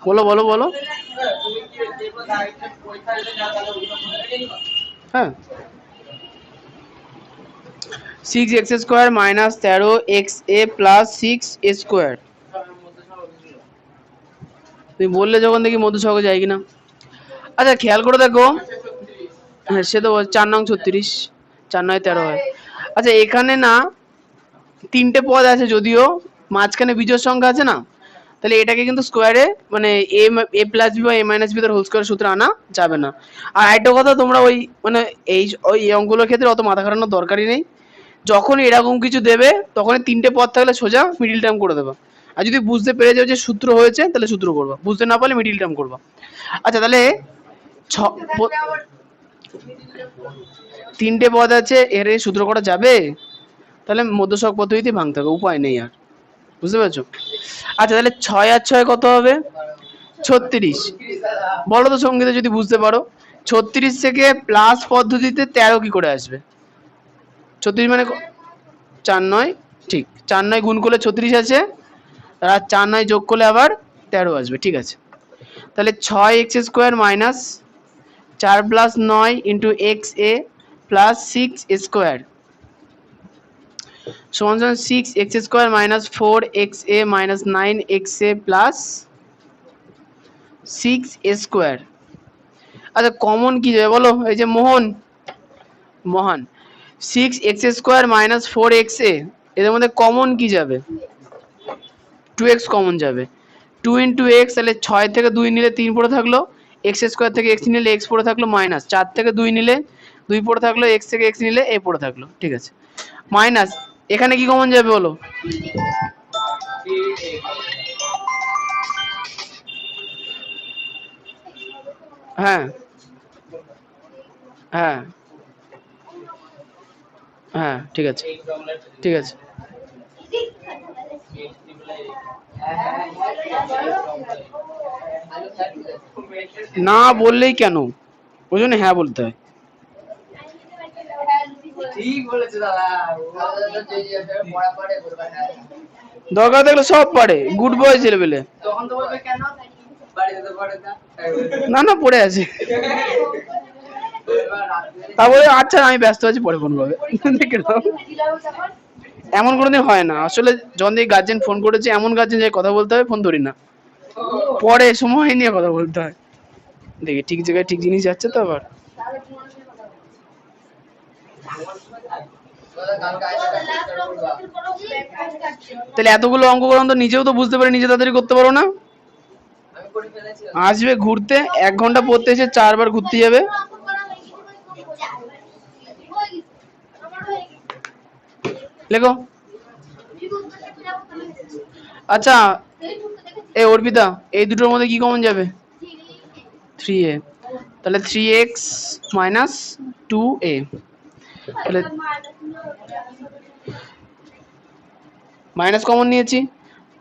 বলো বলো বলো। তুমি কি দেখো ডাইরেক্ট পরীক্ষা দিতে যা তাহলে ওটা মনে রেখে নিবা হ্যাঁ 6x square minus 13xa plus 6a square. তুমি বললে যখন দেখি মধ্য সহগে যায় কিনা। আচ্ছা খেয়াল করে দেখো, হ্যাঁ সে তো 4 নং 36, 4 9 13 হয়। আচ্ছা এখানে না তিনটে পদ আছে, যদিও মাঝখানে বিজোড় সংখ্যা আছে না, তাহলে এটাকে কিন্তু স্কোয়ারে মানে এ প্লাস বি বা এ মাইনাস বি তার হোল স্কোয়ার সূত্রে আনা যাবে না। আর একটা কথা, তোমরা ওই মানে ওই অঙ্কগুলোর ক্ষেত্রে অত মাথা খাটানোর দরকারই নেই। যখন এরকম কিছু দেবে তখন তিনটে পদ থাকলে সোজা মিডিল টার্ম করে দেবা। আর যদি বুঝতে পেরে যাও যে সূত্র হয়েছে তাহলে সূত্র করবা, বুঝতে না পারলে মিডিল টার্ম করবা। আচ্ছা তাহলে তিনটে পদ আছে, এর সূত্র করা যাবে? তাহলে মধ্যসহগ পদ্ধতিতে ভাঙতে হবে, উপায় নেই আর। বুঝতে পেরেছো? আচ্ছা তাহলে 6 আর 6 কত হবে? 36। বলো তো সঙ্গীতে যদি বুঝতে পারো, 36 থেকে প্লাস পদ্ধতিতে 13 কি করে আসবে? 36 মানে 4 9, ঠিক 4 9 গুণ করলে 36 আছে, আর 4 9 যোগ করলে আবার 13 আসবে। ঠিক আছে, তাহলে 6x স্কোয়ার মাইনাস 4 প্লাস 9 into x a plus 6 square সমান সমান 6x square minus 4xa minus 9xa plus 6 square. আচ্ছা কমন কি যাবে বলো? এই যে মহান 6x স্কোয়ার মাইনাস 4xa, এদের মধ্যে কমন কি যাবে? 2x কমন যাবে। 2 ইন্টু এক্স, তাহলে 6 থেকে 2 নিলে 3 পড়ে থাকলো, এক্স স্কোয়ার থেকে এক্স নিলে এক্স পড়ে থাকলো, মাইনাস 4 থেকে 2 নিলে 2 পড়ে থাকলো, এক্স থেকে এক্স নিলে এ পড়ে থাকলো। ঠিক আছে, মাইনাস এখানে কি কমন যাবে বলো? হ্যাঁ হ্যাঁ হ্যাঁ ঠিক আছে ঠিক আছে। না বললেই কেন, ওই জন্য হ্যাঁ বলতে হয়। ঠিক বলেছে দাদা পড়া পড়ে বলবা হ্যাঁ দরকার থাকলে সব পারে, গুড বয় ছেলে পেলে। তখন তো বলবে কেন বাড়িতে তো পড়ে না না পড়ে আছে, তারপরে আচ্ছা আমি ব্যস্ত আছি পরে ফোন করবে। দেখে নাও। এমন কোনোদিন হয় না আসলে, যখন দেখি গার্জেন ফোন করেছে, এমন গার্জেন যে কথা বলতে হবে ফোন ধরি না, পরে সময় নিয়ে কথা বলতে হয়। দেখি ঠিক জায়গায় ঠিক জিনিস যাচ্ছে তো আবার। তাহলে এতগুলো অঙ্ক করুন তো নিজেও তো বুঝতে পারে, নিজে তাড়াতাড়ি করতে পারো না? আসবে ঘুরতে 1 ঘন্টা পড়তে এসে 4 বার ঘুরতে যাবে। লেখো। আচ্ছা এই অর্পিতা, এই দুটোর মধ্যে কি কমন যাবে? 3a, তাহলে 3x মাইনাস 2a, তাহলে মাইনাস কমন নিয়েছি,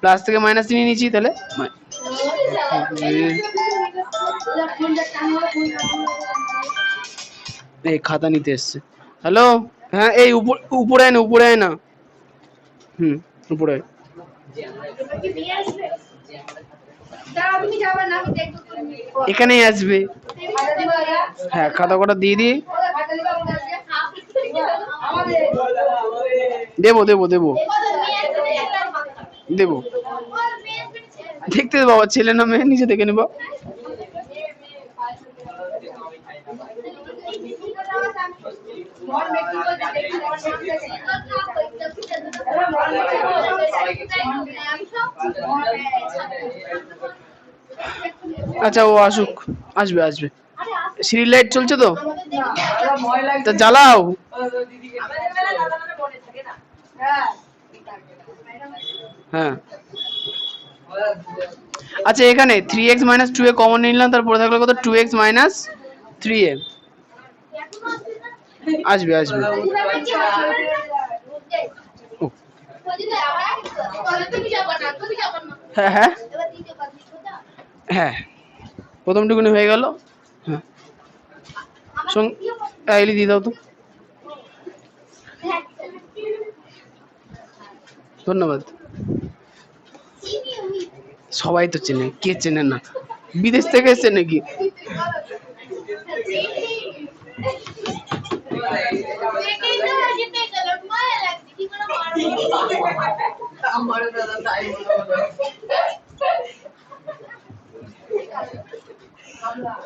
প্লাস থেকে মাইনাস নিয়ে নিয়েছি, তাহলে এই খাতা নিতে এসছে। হ্যালো, হ্যাঁ এই উপরে আয় না, উপরে আয় না। উপরে আয়। এখানেই আসবে। হ্যাঁ খাতা কটা দিয়ে দিই। দেবো দেবো দেবো দেবো, দেখতে বাবা ছেলে না মেয়ে নিচে দেখে নেবো। আচ্ছা ও আসুক, আসবে আসবে। সিঁড়ির লাইট চলছে তো, তা জ্বালাও। হ্যাঁ আচ্ছা এখানে 3x মাইনাস 2a কমন নিলাম, তারপরে থাকলো কত? 2x minus 3a। আসবে আসবে। হ্যাঁ হ্যাঁ হ্যাঁ প্রথমটুকুনি হয়ে গেল। হ্যাঁ এলি দিয়ে দাও তো, ধন্যবাদ। সবাই তো চেনে, কে চেনে না? বিদেশ থেকে এসছে নাকি? আমারও দাদা তাই মনে হলো।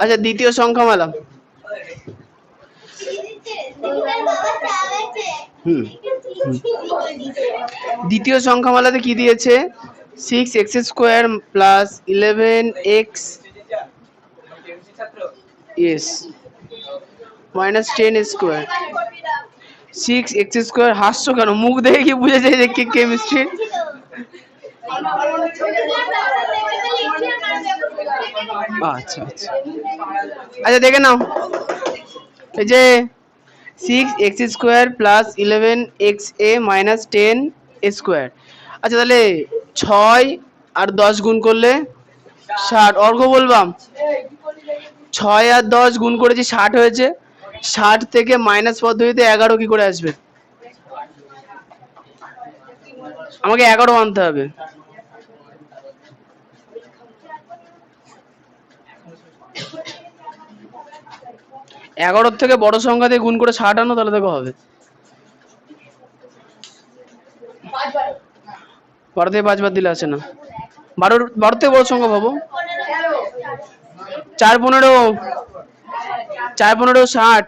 আচ্ছা দ্বিতীয় সংখ্যামালা। হুম দ্বিতীয় সংখ্যামালাতে কি দিয়েছে? 6x square plus 11x yes minus 10 square. 6x square. হাসছো কেন? মুখ দেখে কি বুঝে যায় যে কেমিস্ট্রি? আচ্ছা আচ্ছা আচ্ছা দেখে নাও, এই যে 6x square plus 11xa minus 10 square. আচ্ছা তাহলে 6 আর 10 গুণ করলে 60। অর্ঘ বলবাম 6 আর 10 গুণ করেছি 60 হয়েছে। 60 থেকে মাইনাস পদ্ধতিতে 11 কি করে আসবে? আমাকে 11 আনতে হবে। এগারোর থেকে বড় সংখ্যা দিয়ে গুণ করে 60 আনো, তাহলে দেখো হবে। 12 থেকে 5 বার দিলে আসে না। 12 থেকে বড় সংখ্যা ভাবো। 4 15 4 15 60।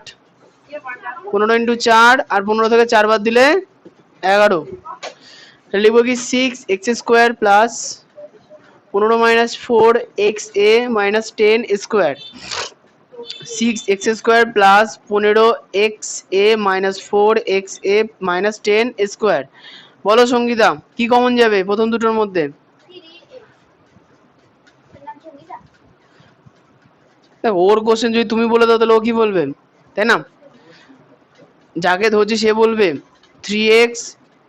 15 ইন্টু 4 আর 15 থেকে 4 বার দিলে 11। লিখবো কি 6x square plus 15 minus 4xa minus 10 square. 6x square plus 15xa minus 4xa minus 10 square. বলো সঙ্গীতা কি কমন যাবে প্রথম দুটোর মধ্যে? ওর কোশ্চেন যদি তুমি বলে দাও তাহলে ও কি বলবে, তাই না? যাকে ধরছি সে বলবে 3x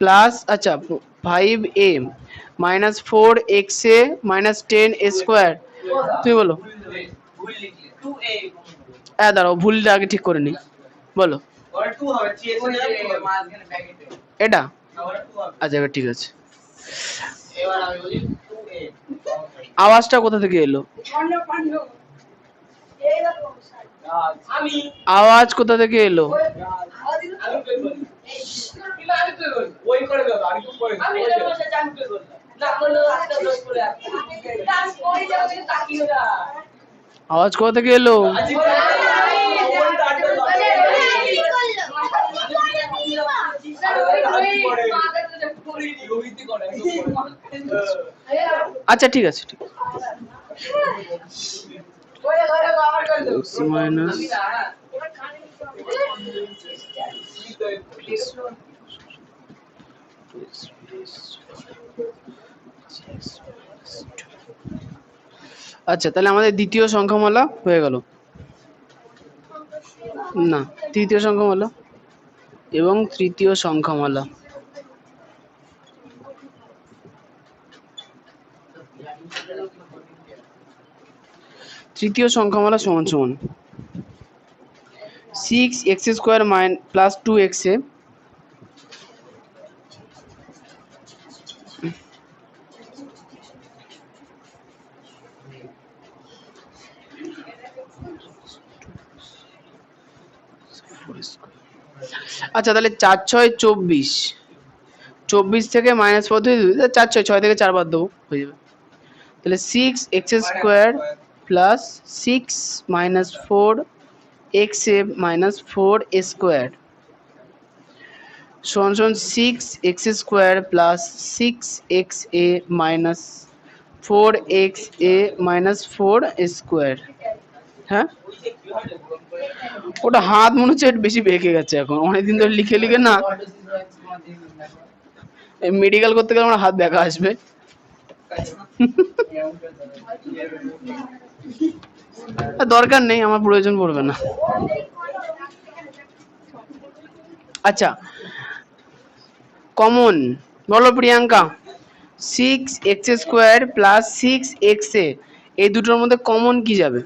প্লাস আচ্ছা 5a minus 4xa minus 10 square. তুমি বলো। হ্যাঁ দাঁড়াও, ভুলটা আগে ঠিক করে নি। বলো এটা। আচ্ছা এবার ঠিক আছে। আওয়াজটা কোথা থেকে এলো? আওয়াজ কোথা থেকে এলো? আওয়াজ কোথা থেকে এলো? আচ্ছা ঠিক আছে ঠিক মাইনাস আচ্ছা তাহলে আমাদের দ্বিতীয় সংখ্যামালা হয়ে গেল। না তৃতীয় সংখ্যামালা এবং তৃতীয় সংখ্যামালা। তৃতীয় সংখ্যামালা সমান সমান 6x স্কোয়ার প্লাস 2xa আচ্ছা তাহলে 4 6 24। 24 থেকে মাইনাস পদ্ধতি 4 6 6 থেকে 4 বাদ দেবো হয়ে যাবে। তাহলে 6x square plus 6 minus 4xa minus 4 square সমান সমান 6x square plus 6xa minus 4xa minus 4 square. হ্যাঁ ওটা হাত মনে হচ্ছে বেশি বেঁকে গেছে, এখন অনেকদিন ধরে লিখে লিখে না মেডিকেল করতে গেলে আমার হাত ব্যাকা আসবে। দরকার নেই, আমার প্রয়োজন পড়বে না। আচ্ছা কমন বলো Priyanka. 6x square plus 6xa এই দুটোর মধ্যে কমন কি যাবে?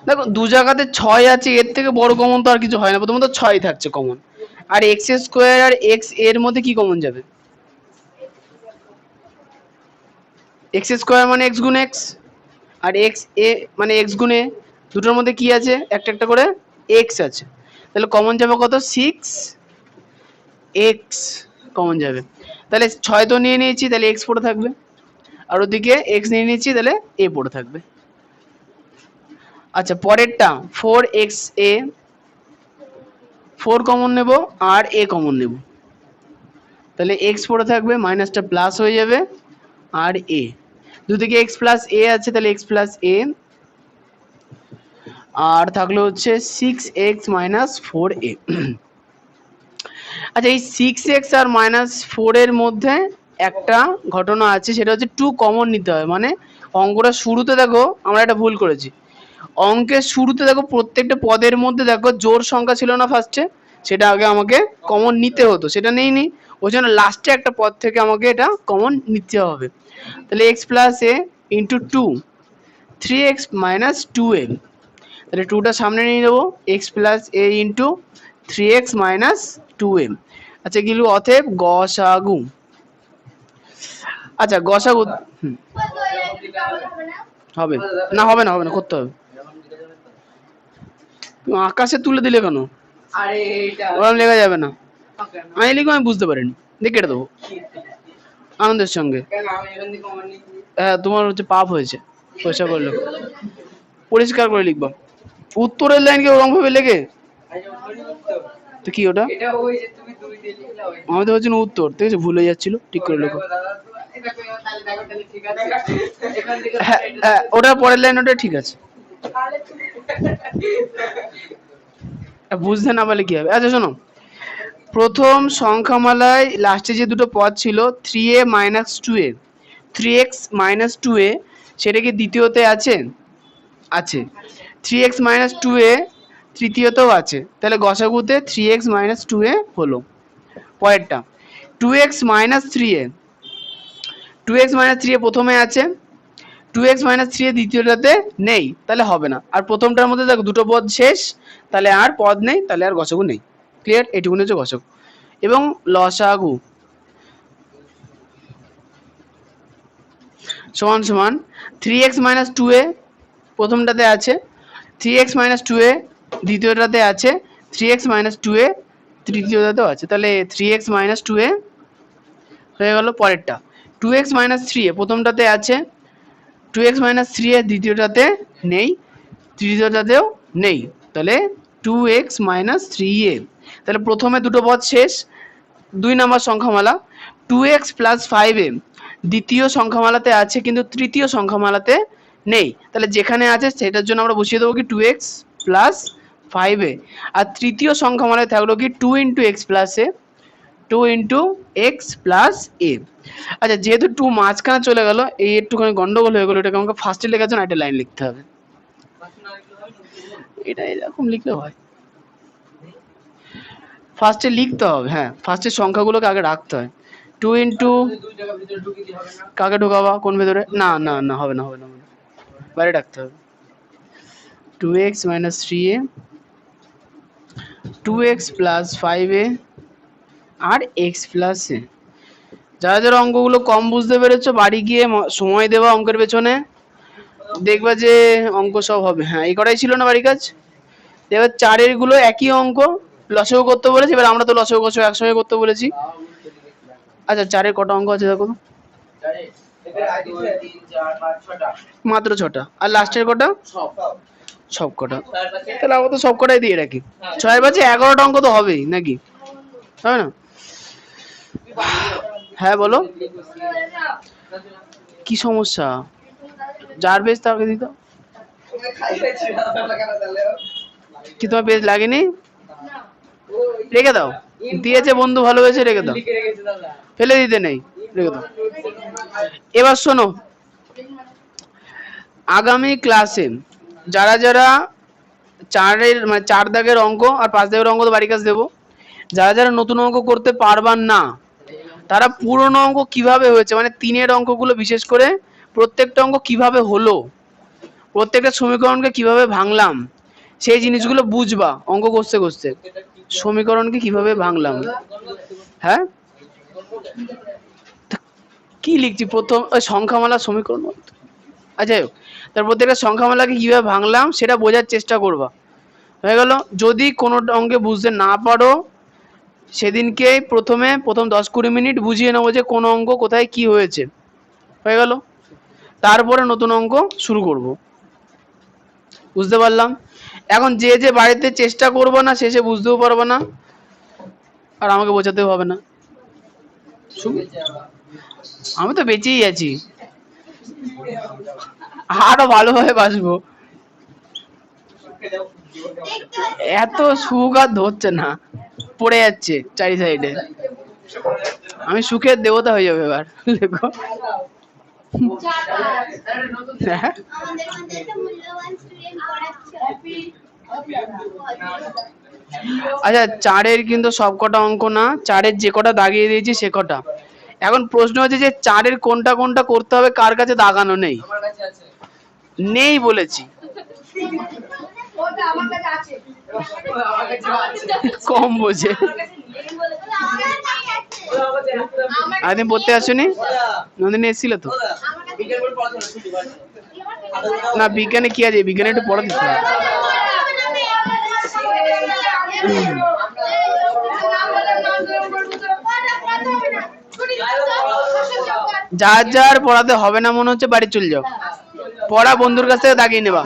দেখো দু জায়গাতে 6 আছে, এর থেকে বড় কমন তো আর কিছু হয় না, প্রথমত 6 থাকছে কমন। আর এক্স স্কোয়ার আর এক্স এর মধ্যে কি কমন যাবে? এক্স স্কোয়ার মানে এক্স গুণ এক্স, আর এক্স এ মানে এক্স গুণ এ। দুটোর মধ্যে কি আছে? একটা একটা করে এক্স আছে, তাহলে কমন যাবে কত? 6 এক্স কমন যাবে। তাহলে 6 তো নিয়ে নিয়েছি, তাহলে এক্স পড়ে থাকবে, আর ওদিকে এক্স নিয়ে নিয়েছি, তাহলে এ পড়ে থাকবে। আচ্ছা পরেরটা 4xa, 4 কমন নেব আর এ কমন নেব, তাহলে এক্স পড়ে থাকবে, মাইনাসটা প্লাস হয়ে যাবে, আর এ দুদিকে এক্স প্লাস এ আছে, তাহলে এক্স প্লাস এ, আর থাকলো হচ্ছে 6x মাইনাস 4a। আচ্ছা এই 6x আর মাইনাস 4 এর মধ্যে একটা ঘটনা আছে, সেটা হচ্ছে 2 কমন নিতে হয়। মানে অঙ্কটা শুরুতে দেখো আমরা একটা ভুল করেছি, অঙ্কের শুরুতে দেখো প্রত্যেকটা পদের মধ্যে দেখো জোড় সংখ্যা ছিল না ফার্স্টে, সেটা আগে আমাকে কমন নিতে হতো, সেটা নেইনি, ওই জন্য লাস্টে একটা পদ থেকে আমাকে এটা কমন নিতে হবে। তাহলে এক্স প্লাস এ ইন্টু 2, 3x মাইনাস 2a, তাহলে 2টা সামনে নিয়ে নেবো, এক্স প্লাস এ ইন্টু 3x মাইনাস 2a। আচ্ছা গিলু অতএব গসাগু। আচ্ছা গসাগু হবে না, হবে না, হবে না, করতে হবে। তুমি আকাশে তুলে দিলে কেন? আরে এটা ওরকম লেখা যাবে না, আমি লিখবো, আমি বুঝতে পারিনি, দিয়ে কেটে দেবো আনন্দের সঙ্গে। কেন আমি এখান থেকে কমন নিচ্ছি? হ্যাঁ তোমার হচ্ছে পাপ হয়েছে, পয়সা করলো, পরিষ্কার করে লিখবা। উত্তরের লাইনকে ওরকম ভাবে লেগে, আচ্ছা ওখানে উত্তর, তো কি ওটা? এটা ওই যে তুমি দুই দিয়ে লিখলে ওই আমি তো হচ্ছে উত্তর, ঠিক আছে, ভুলে যাচ্ছিল, ঠিক করে লেখো। দাদা তো এটা কই তাহলে দেখো তাহলে ঠিক আছে এখান থেকে হ্যাঁ হ্যাঁ, ওটা পরের লাইন, ওটা ঠিক আছে, বুঝতে না পারলে কি হবে। আচ্ছা শোনো, প্রথম সংখ্যামালায় লাস্টে যে দুটো পদ ছিল 3a minus 2a, 3x minus 2a, সেটা কি দ্বিতীয়তে আছে? আছে। 3x মাইনাস 2a তৃতীয়তেও আছে, তাহলে গসাগুতে 3x মাইনাস 2a হলো। পরেরটা 2x minus 3a, 2x minus 3a প্রথমে আছে, 2x মাইনাস 3a দ্বিতীয়টাতে নেই, তাহলে হবে না। আর প্রথমটার মধ্যে দেখো দুটো পদ শেষ, তাহলে আর পদ নেই, তাহলে আর গসাগু নেই। ক্লিয়ার? এটুকুনি হচ্ছে গসাগু। এবং লসাগু সমান সমান 3x মাইনাস 2a প্রথমটাতে আছে, 3x মাইনাস 2a দ্বিতীয়টাতে আছে, 3x মাইনাস 2a তৃতীয়টাতেও আছে, তাহলে 3x মাইনাস 2a হয়ে গেল। পরেরটা 2x মাইনাস 3a প্রথমটাতে আছে, 2x মাইনাস 3a দ্বিতীয়টাতে নেই, তৃতীয়টাতেও নেই, তাহলে 2x মাইনাস 3a। তাহলে প্রথমে দুটো পদ শেষ, 2 নম্বর সংখ্যামালা 2x প্লাস 5a দ্বিতীয় সংখ্যামালাতে আছে, কিন্তু তৃতীয় সংখ্যামালাতে নেই, তাহলে যেখানে আছে সেটার জন্য আমরা বসিয়ে দেবো কি 2x প্লাস 5a, আর তৃতীয় সংখ্যামালায় থাকলো কি 2 into X plus A, 2 into X plus a. আচ্ছা যেহেতু 2 মাঝখানে চলে গেল, এই একটুখানি গন্ডগোল হয়ে গেলো, এটাকে আমাকে ফার্স্টে লেখার জন্য একটা লাইন লিখতে হবে, এটা এরকম লিখলে হয়, ফার্স্টে লিখতে হবে, হ্যাঁ ফার্স্টে সংখ্যাগুলোকে আগে রাখতে হয়। 2 ইন্টু দুই জায়গা ভিতরে ঢুকে দিয়ে হবে না? কাকে ঢোকাবা? কোন ভেতরে? না না না, হবে না, হবে না, হবে না, বাইরে রাখতে হবে। 2x minus 3a, 2x plus 5a, আর x প্লাস এ। যারা যারা অঙ্কগুলো কম বুঝতে পেরেছো, বাড়ি গিয়ে সময় দেওয়া অঙ্কের পেছনে, দেখবা যে অঙ্ক সব হবে। হ্যাঁ এই কটাই ছিল না বাড়ি কাজ। এবার চারের গুলো একই অঙ্ক, লসাগু করতে বলেছি, এবার আমরা তো লসাগু গসাগু একসঙ্গে করতে বলেছি। আচ্ছা চারের কটা অঙ্ক আছে দেখো তো? আরে এটা 2 3 4 5 6টা, মাত্র 6টা। আর লাস্টের কটা? সব সব কটা। তার পাশে তাহলে আমরা তো সব কটাই দিয়ে রাখি, 6 বাজে 11টা অঙ্ক তো হবেই নাকি, হবে না? হ্যাঁ বলো, কি সমস্যা? যার বেশ তাকে দিত, কি তোমার পেজ লাগেনি? রেখে দাও, দিয়েছে বন্ধু ভালোবেসে, রেখে দাও, লিখে রেখেছে দাদা। ফেলে দিতে নেই, রেখে দাও। এবার শোনো, আগামী ক্লাসে যারা যারা চারের মানে 4 দাগের অঙ্ক আর 5 দাগের অঙ্ক তো বাড়ি কাজ দেবো, যারা যারা নতুন অঙ্ক করতে পারবার না, তারা পুরনো অঙ্ক কিভাবে হয়েছে মানে 3-এর অঙ্কগুলো বিশেষ করে প্রত্যেকটা অঙ্ক কিভাবে হলো, প্রত্যেকটা সমীকরণকে কিভাবে ভাঙলাম, সেই জিনিসগুলো বুঝবা অঙ্ক করতে করতে। সমীকরণকে কিভাবে ভাঙলাম, হ্যাঁ কি লিখছি প্রথম ওই সংখ্যামালা সমীকরণ। আচ্ছা তার প্রত্যেকটা সংখ্যামালাকে কিভাবে ভাঙলাম সেটা বোঝার চেষ্টা করবা। হয়ে গেল। যদি কোনো অঙ্কে বুঝতে না পারো সেদিনকে প্রথম 10-20 মিনিট বুঝিয়ে নেবো যে কোন অঙ্ক কোথায় কি হয়েছে। হয়ে গেল। তারপরে নতুন অঙ্ক শুরু করব। বুঝতে পারলাম। এখন যে যে বাড়িতে চেষ্টা করবো না শেষে বুঝতেও পারবো না, আর আমাকে বোঝাতেও হবে না। আমি তো বেঁচেই আছি, আরো ভালোভাবে বাঁচবো। এত সুখ আর ধরছে না, পড়ে যাচ্ছে চারি সাইডে। আমি সুখের দেবতা হয়ে যাবে এবার দেখো। আচ্ছা 4-এর কিন্তু সব কটা অঙ্ক না, 4-এর যে কটা দাগিয়ে দিয়েছি সে কটা। এখন প্রশ্ন হচ্ছে যে 4-এর কোনটা কোনটা করতে হবে, কার কাছে দাগানো নেই? নেই বলেছি, কম বোঝে। আদিন পড়তে আসুনি, নন্দিনী এসেছিল তো না। বিজ্ঞানে কি আছে, বিজ্ঞানে একটু পড়া দিতে হবে। যার যার পড়াতে হবে না মনে হচ্ছে বাড়ি চলে যাও, পড়া বন্ধুর কাছ থেকে দাগিয়ে নেবা।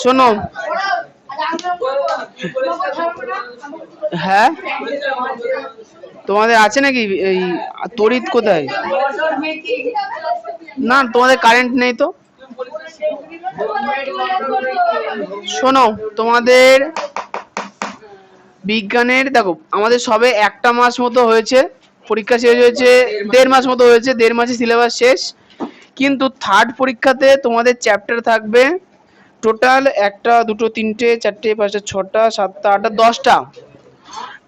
শোনো, হ্যাঁ তোমাদের আছে নাকি এই তড়িৎ? কোথায়? না তোমাদের কারেন্ট নেই তো। শোনো, তোমাদের বিজ্ঞানের দেখো আমাদের সবে 1 মাস মতো হয়েছে, পরীক্ষা শেষ হয়েছে 1.5 মাস মতো হয়েছে, 1.5 মাসে সিলেবাস শেষ। কিন্তু থার্ড পরীক্ষাতে তোমাদের চ্যাপ্টার থাকবে টোটাল 1টা 2টো 3টে 4টে 5টা 6টা 7টা 8টা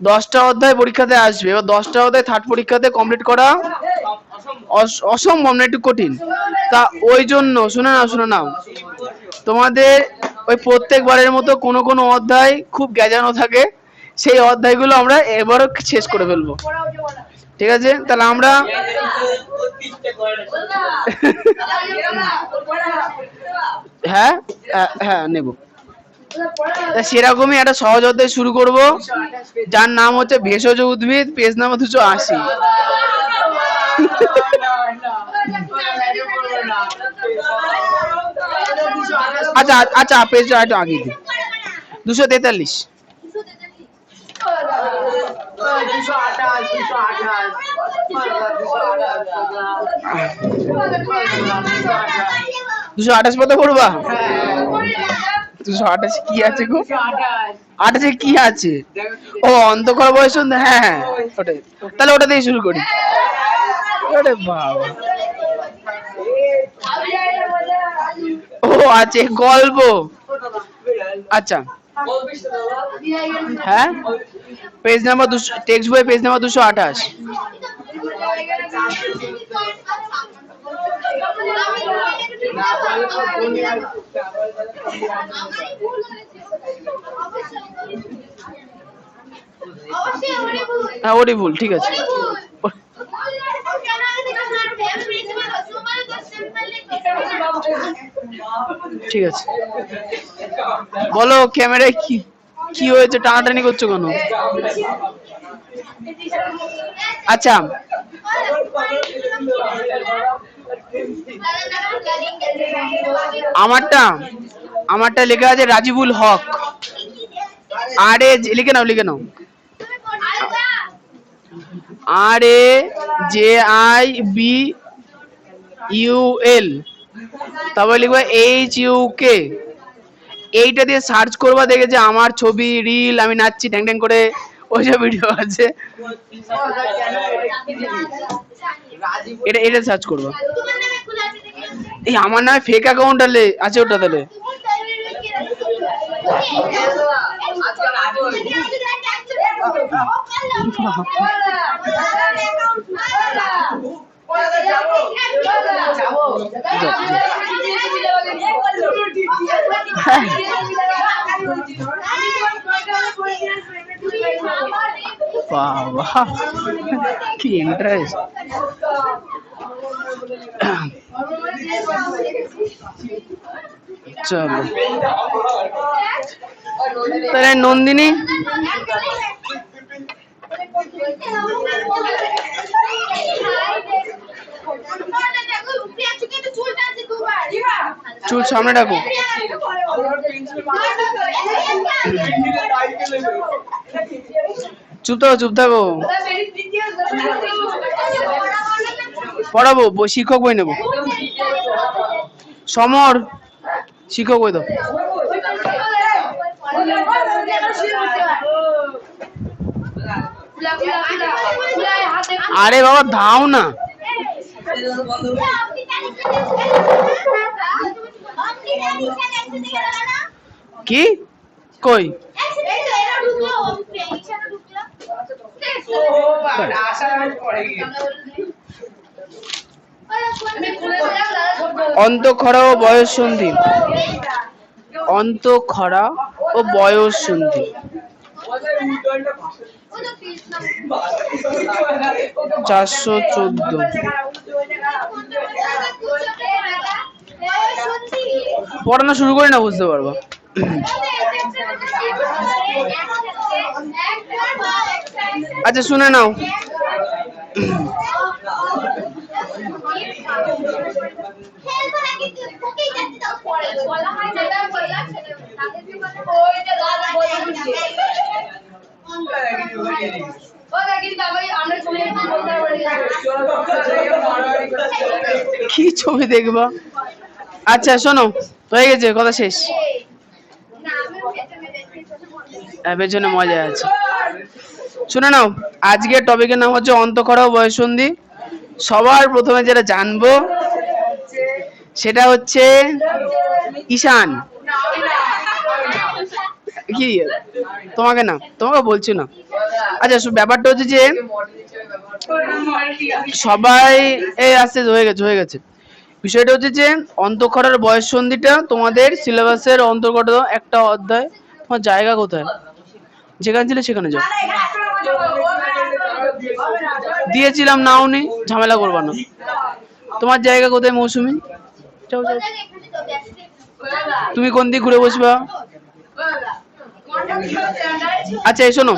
10টা অধ্যায় পরীক্ষাতে আসবে। এবার 10টা অধ্যায় থার্ড পরীক্ষাতে কমপ্লিট করা অসম্ভব না, একটু কঠিন। তা ওই জন্য শুনে নাও, তোমাদের ওই প্রত্যেকবারের মতো কোনো কোনো অধ্যায় খুব গেজানো থাকে, সেই অধ্যায়গুলো আমরা এবারও শেষ করে ফেলবো। ঠিক আছে, তাহলে আমরা হ্যাঁ হ্যাঁ নেব। সেরকমই একটা সহজ অধ্যায় শুরু করব, যার নাম হচ্ছে ভেষজ উদ্ভিদ, পেজ নাম্বার 280। আচ্ছা আচ্ছা পেজটা একটু আগে দিই, 243। দুশো 28 পথে পড়বা। 228 কি আছে গো? 28 কি আছে? ও অন্ধকার বয়স। হ্যাঁ হ্যাঁ ওটাই, তাহলে ওটা দিয়ে শুরু করি। আরে বাবা, ও আছে গল্প। আচ্ছা হ্যাঁ, পেজ নাম্বার 200, টেক্সট বই পেজ নাম্বার 228। হ্যাঁ ওটাই ভুল, ঠিক আছে। ঠিক আছে, বলো ক্যামেরায় কি কি হয়েছে, টানাটানি করছো কেন? আচ্ছা আমারটা লেখা আছে রাজিবুল হক। আরে লিখে নাও RAJIBUL, তারপর লিখবা HUK। এইটা দিয়ে সার্চ করবা, দেখে যে আমার ছবি রিল আমি নাচছি ট্যাং ট্যাং করে, ওই সব ভিডিও আছে, এটা সার্চ করবা। এই আমার নামে ফেক অ্যাকাউন্ট আছে ওটা, তাহলে যাচ্ছে। বাবা কি ইন্টারেস্ট। চলো তাহলে নন্দিনী চুল সামনে রাখো। চুপ থাকো চুপ থাকো, পড়াবো শিক্ষক বই নেবো। সমর শিক্ষক বই দাও। আরে বাবা দাও না। কি কই অন্তঃক্ষরা ও বয়স সন্ধি, অন্তঃক্ষরা ও বয়স সন্ধি। 414 পড়ানো শুরু করে না বুঝতে পারবো। আচ্ছা শুনে নাও। কি ছবি দেখবা? আচ্ছা শোনো, হয়ে গেছে কথা শেষ। পেছনে মজা আছে, শুনে নাও। আজকের টপিকের নাম হচ্ছে অন্তঃক্ষরা ও বয়স সন্ধি। সবার প্রথমে যেটা জানবো সেটা হচ্ছে ঈশান। কি তোমাকে না, তোমাকে বলছি না। আচ্ছা ব্যাপারটা হচ্ছে যে সবাই আস্তে হয়ে গেছে হয়ে গেছে। বিষয়টা হচ্ছে যে অন্তঃক্ষরার বয়স সন্ধিটা তোমাদের সিলেবাসের অন্তর্গত একটা অধ্যায়। তোমার জায়গা কোথায়? যেখানে ছিল সেখানে যাও। দিয়েছিলাম নাওনি, ঝামেলা করবা না। তোমার জায়গা কোথায় মৌসুমী? যাও যাও। তুমি কোন দিক ঘুরে বসবা? আচ্ছা এই শোনো,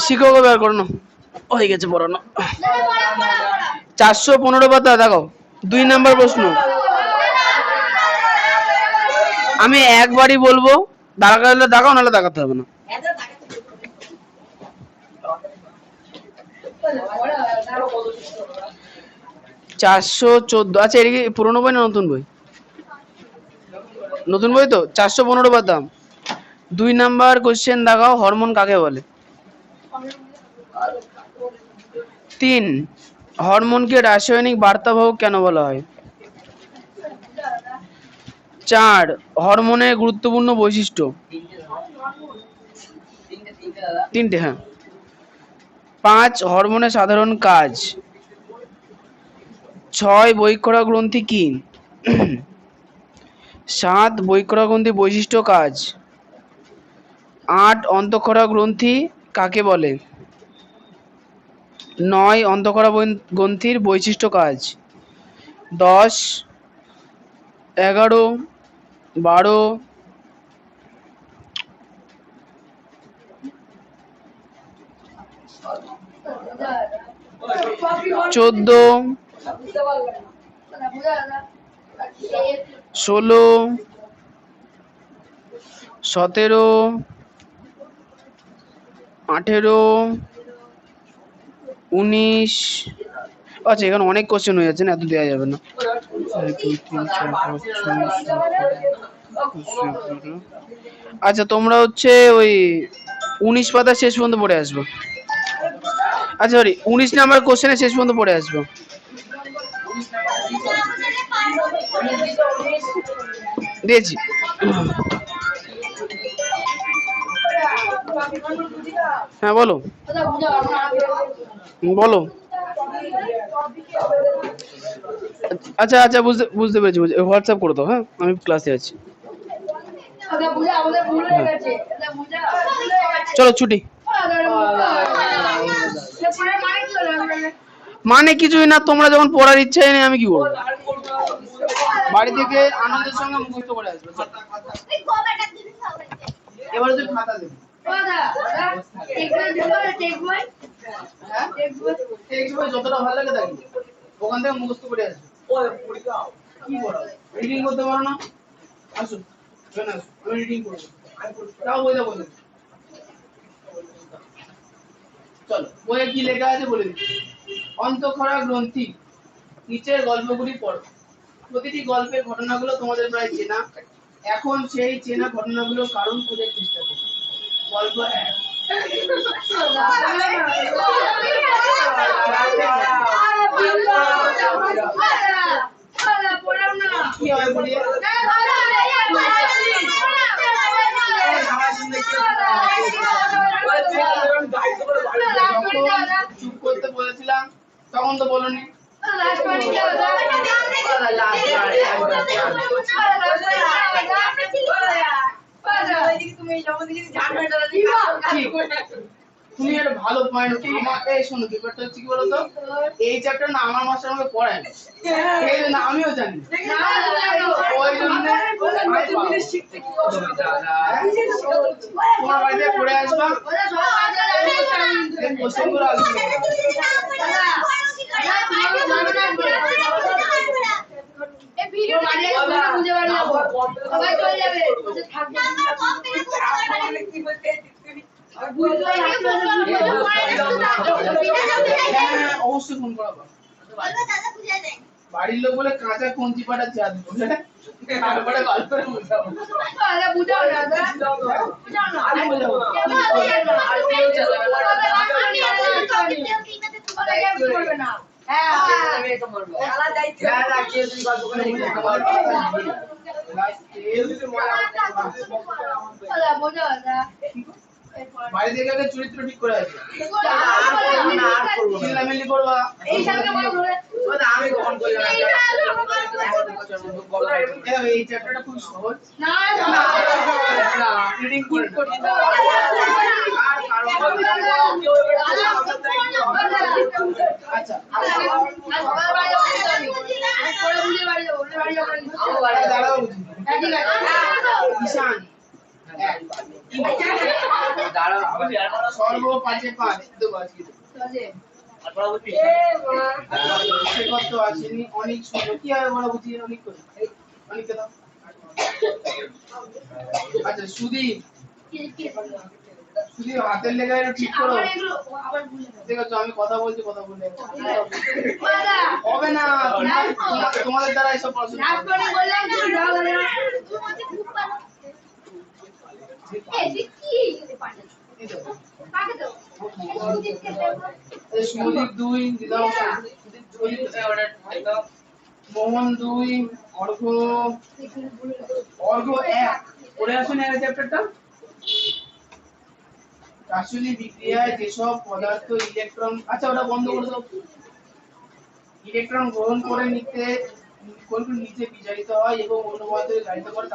শিক্ষক বের করো না, হয়ে গেছে পড়ানো। 415 পাতা দেখো, 2 নাম্বার প্রশ্ন। আমি একবারই বলবো, দাঁড়ালে দেখাও, নাহলে দেখাতে হবে না। চারশো 14। আচ্ছা এটা কি পুরোনো বই না নতুন বই? নতুন বই তো। 415 পাতা, 2 নাম্বার কোশ্চেন দেখাও, হরমোন কাকে বলে? 3 হরমোনকে রাসায়নিক বার্তাবাহক কেন বলা হয়? 4 হরমোনের গুরুত্বপূর্ণ বৈশিষ্ট্য। 3টে হ্যাঁ। 5 হরমোনের সাধারণ কাজ। 6 বৈক্ষরা গ্রন্থি কি? 7 বৈক্ষরা গ্রন্থি বৈশিষ্ট্য কাজ। 8 অন্তঃক্ষরা গ্রন্থি কাকে বলে? 9 অন্তঃক্ষরা গ্রন্থির বৈশিষ্ট্য কাজ। 10 11 12 14 16 17 18 19। আচ্ছা এখানে অনেক কোশ্চেন হয়ে যাচ্ছে না, এত দেওয়া যাবে না। 1 2 3 4 5 6 আচ্ছা তোমরা হচ্ছে ওই 19 পাতা শেষ পর্যন্ত পড়ে আসবো। আচ্ছা সরি 19 নাম্বার কোশ্চেনে শেষ পর্যন্ত পড়ে আসবো। দিয়েছি। হ্যাঁ বলো বলো। আচ্ছা আচ্ছা বুঝতে বুঝতে পেরেছি হোয়াটসঅ্যাপ করে দাও, হ্যাঁ আমি ক্লাসে আছি। চলো ছুটি। মানে কিছুই না, তোমরা যখন পড়ার ইচ্ছাই নেই আমি কি করবো? বাড়ি থেকে আনন্দের সঙ্গে মুখস্থ করে আসবে। এবারে তুই খাতা দেবে। হ্যাঁ টেক্সট বই যতটা ভালো লাগে দেখি ওখান থেকে মুখস্থ করে আসবে। কি পড়াও? রিডিং করতে পারো না? আসো চলে আসো, আমি রিডিং করবো। তাও বইটা বলে দিই। চলো বইয়ে কি লেখা আছে বলে দিচ্ছি। অন্তঃক্ষরা গ্রন্থি, নিচের গল্পগুলি পড়ো। প্রতিটি গল্পের ঘটনাগুলো তোমাদের প্রায় চেনা। এখন সেই চেনা ঘটনাগুলোর কারণ খোঁজার চেষ্টা করো। গল্প 1। কি হয় বলিয়ে? চুপ করতে বলেছিলাম তখন তো বলনি। তুমি একটা ভালো পয়েন্ট আমাকে শোনো, ব্যাপারটা হচ্ছে কি বলতো, এই চ্যাপ্টার না আমার মাস্টার আমাকে পড়ায় না, এই জন্য আমিও জানি ওই জন্য তোমার বাড়িতে পড়ে আসবা কোশ্চেন গুলো আসবে। অবশ্যই ফোন করাবো। বাড়ির লোক বলে কাঁচা কঞ্চি পাটা চা দিব, তারপরে গল্পের বুঝাবো। বাড়ি থেকে আগে চরিত্র ঠিক করে আছে, চিল্লামিল্লি করবা। আমি কখন করলাম এই চ্যাপ্টারটা খুব সহজ না, রিডিং ঠিক করতে আচ্ছা ঈশান সর্ব 5 দেবো আজকে। সে কত আসেনি অনেক সুন্দর কি আর বড় বুঝিয়ে অনেক করে অনেককে দাও। আচ্ছা সুদীপ সুদীপ হাতের লেখা এটা ঠিক করো। ঠিক আছে আমি কথা বলছি, কথা বলে হবে না, তোমাদের দ্বারা এসব পড়াশোনা সুদীপ 2 দিলাম, মোহন 2, অর্ঘ 1 পড়ে আসুন এই চ্যাপ্টারটা। রাসায়নিক বিক্রিয়ায় যেসব পদার্থ ইলেকট্রন, আচ্ছা ওটা বন্ধ করে দাও। ইলেকট্রন গ্রহণ করে নিতে নিচে বিজারিত হয় এবং অন্য পদার্থকে জারিত করে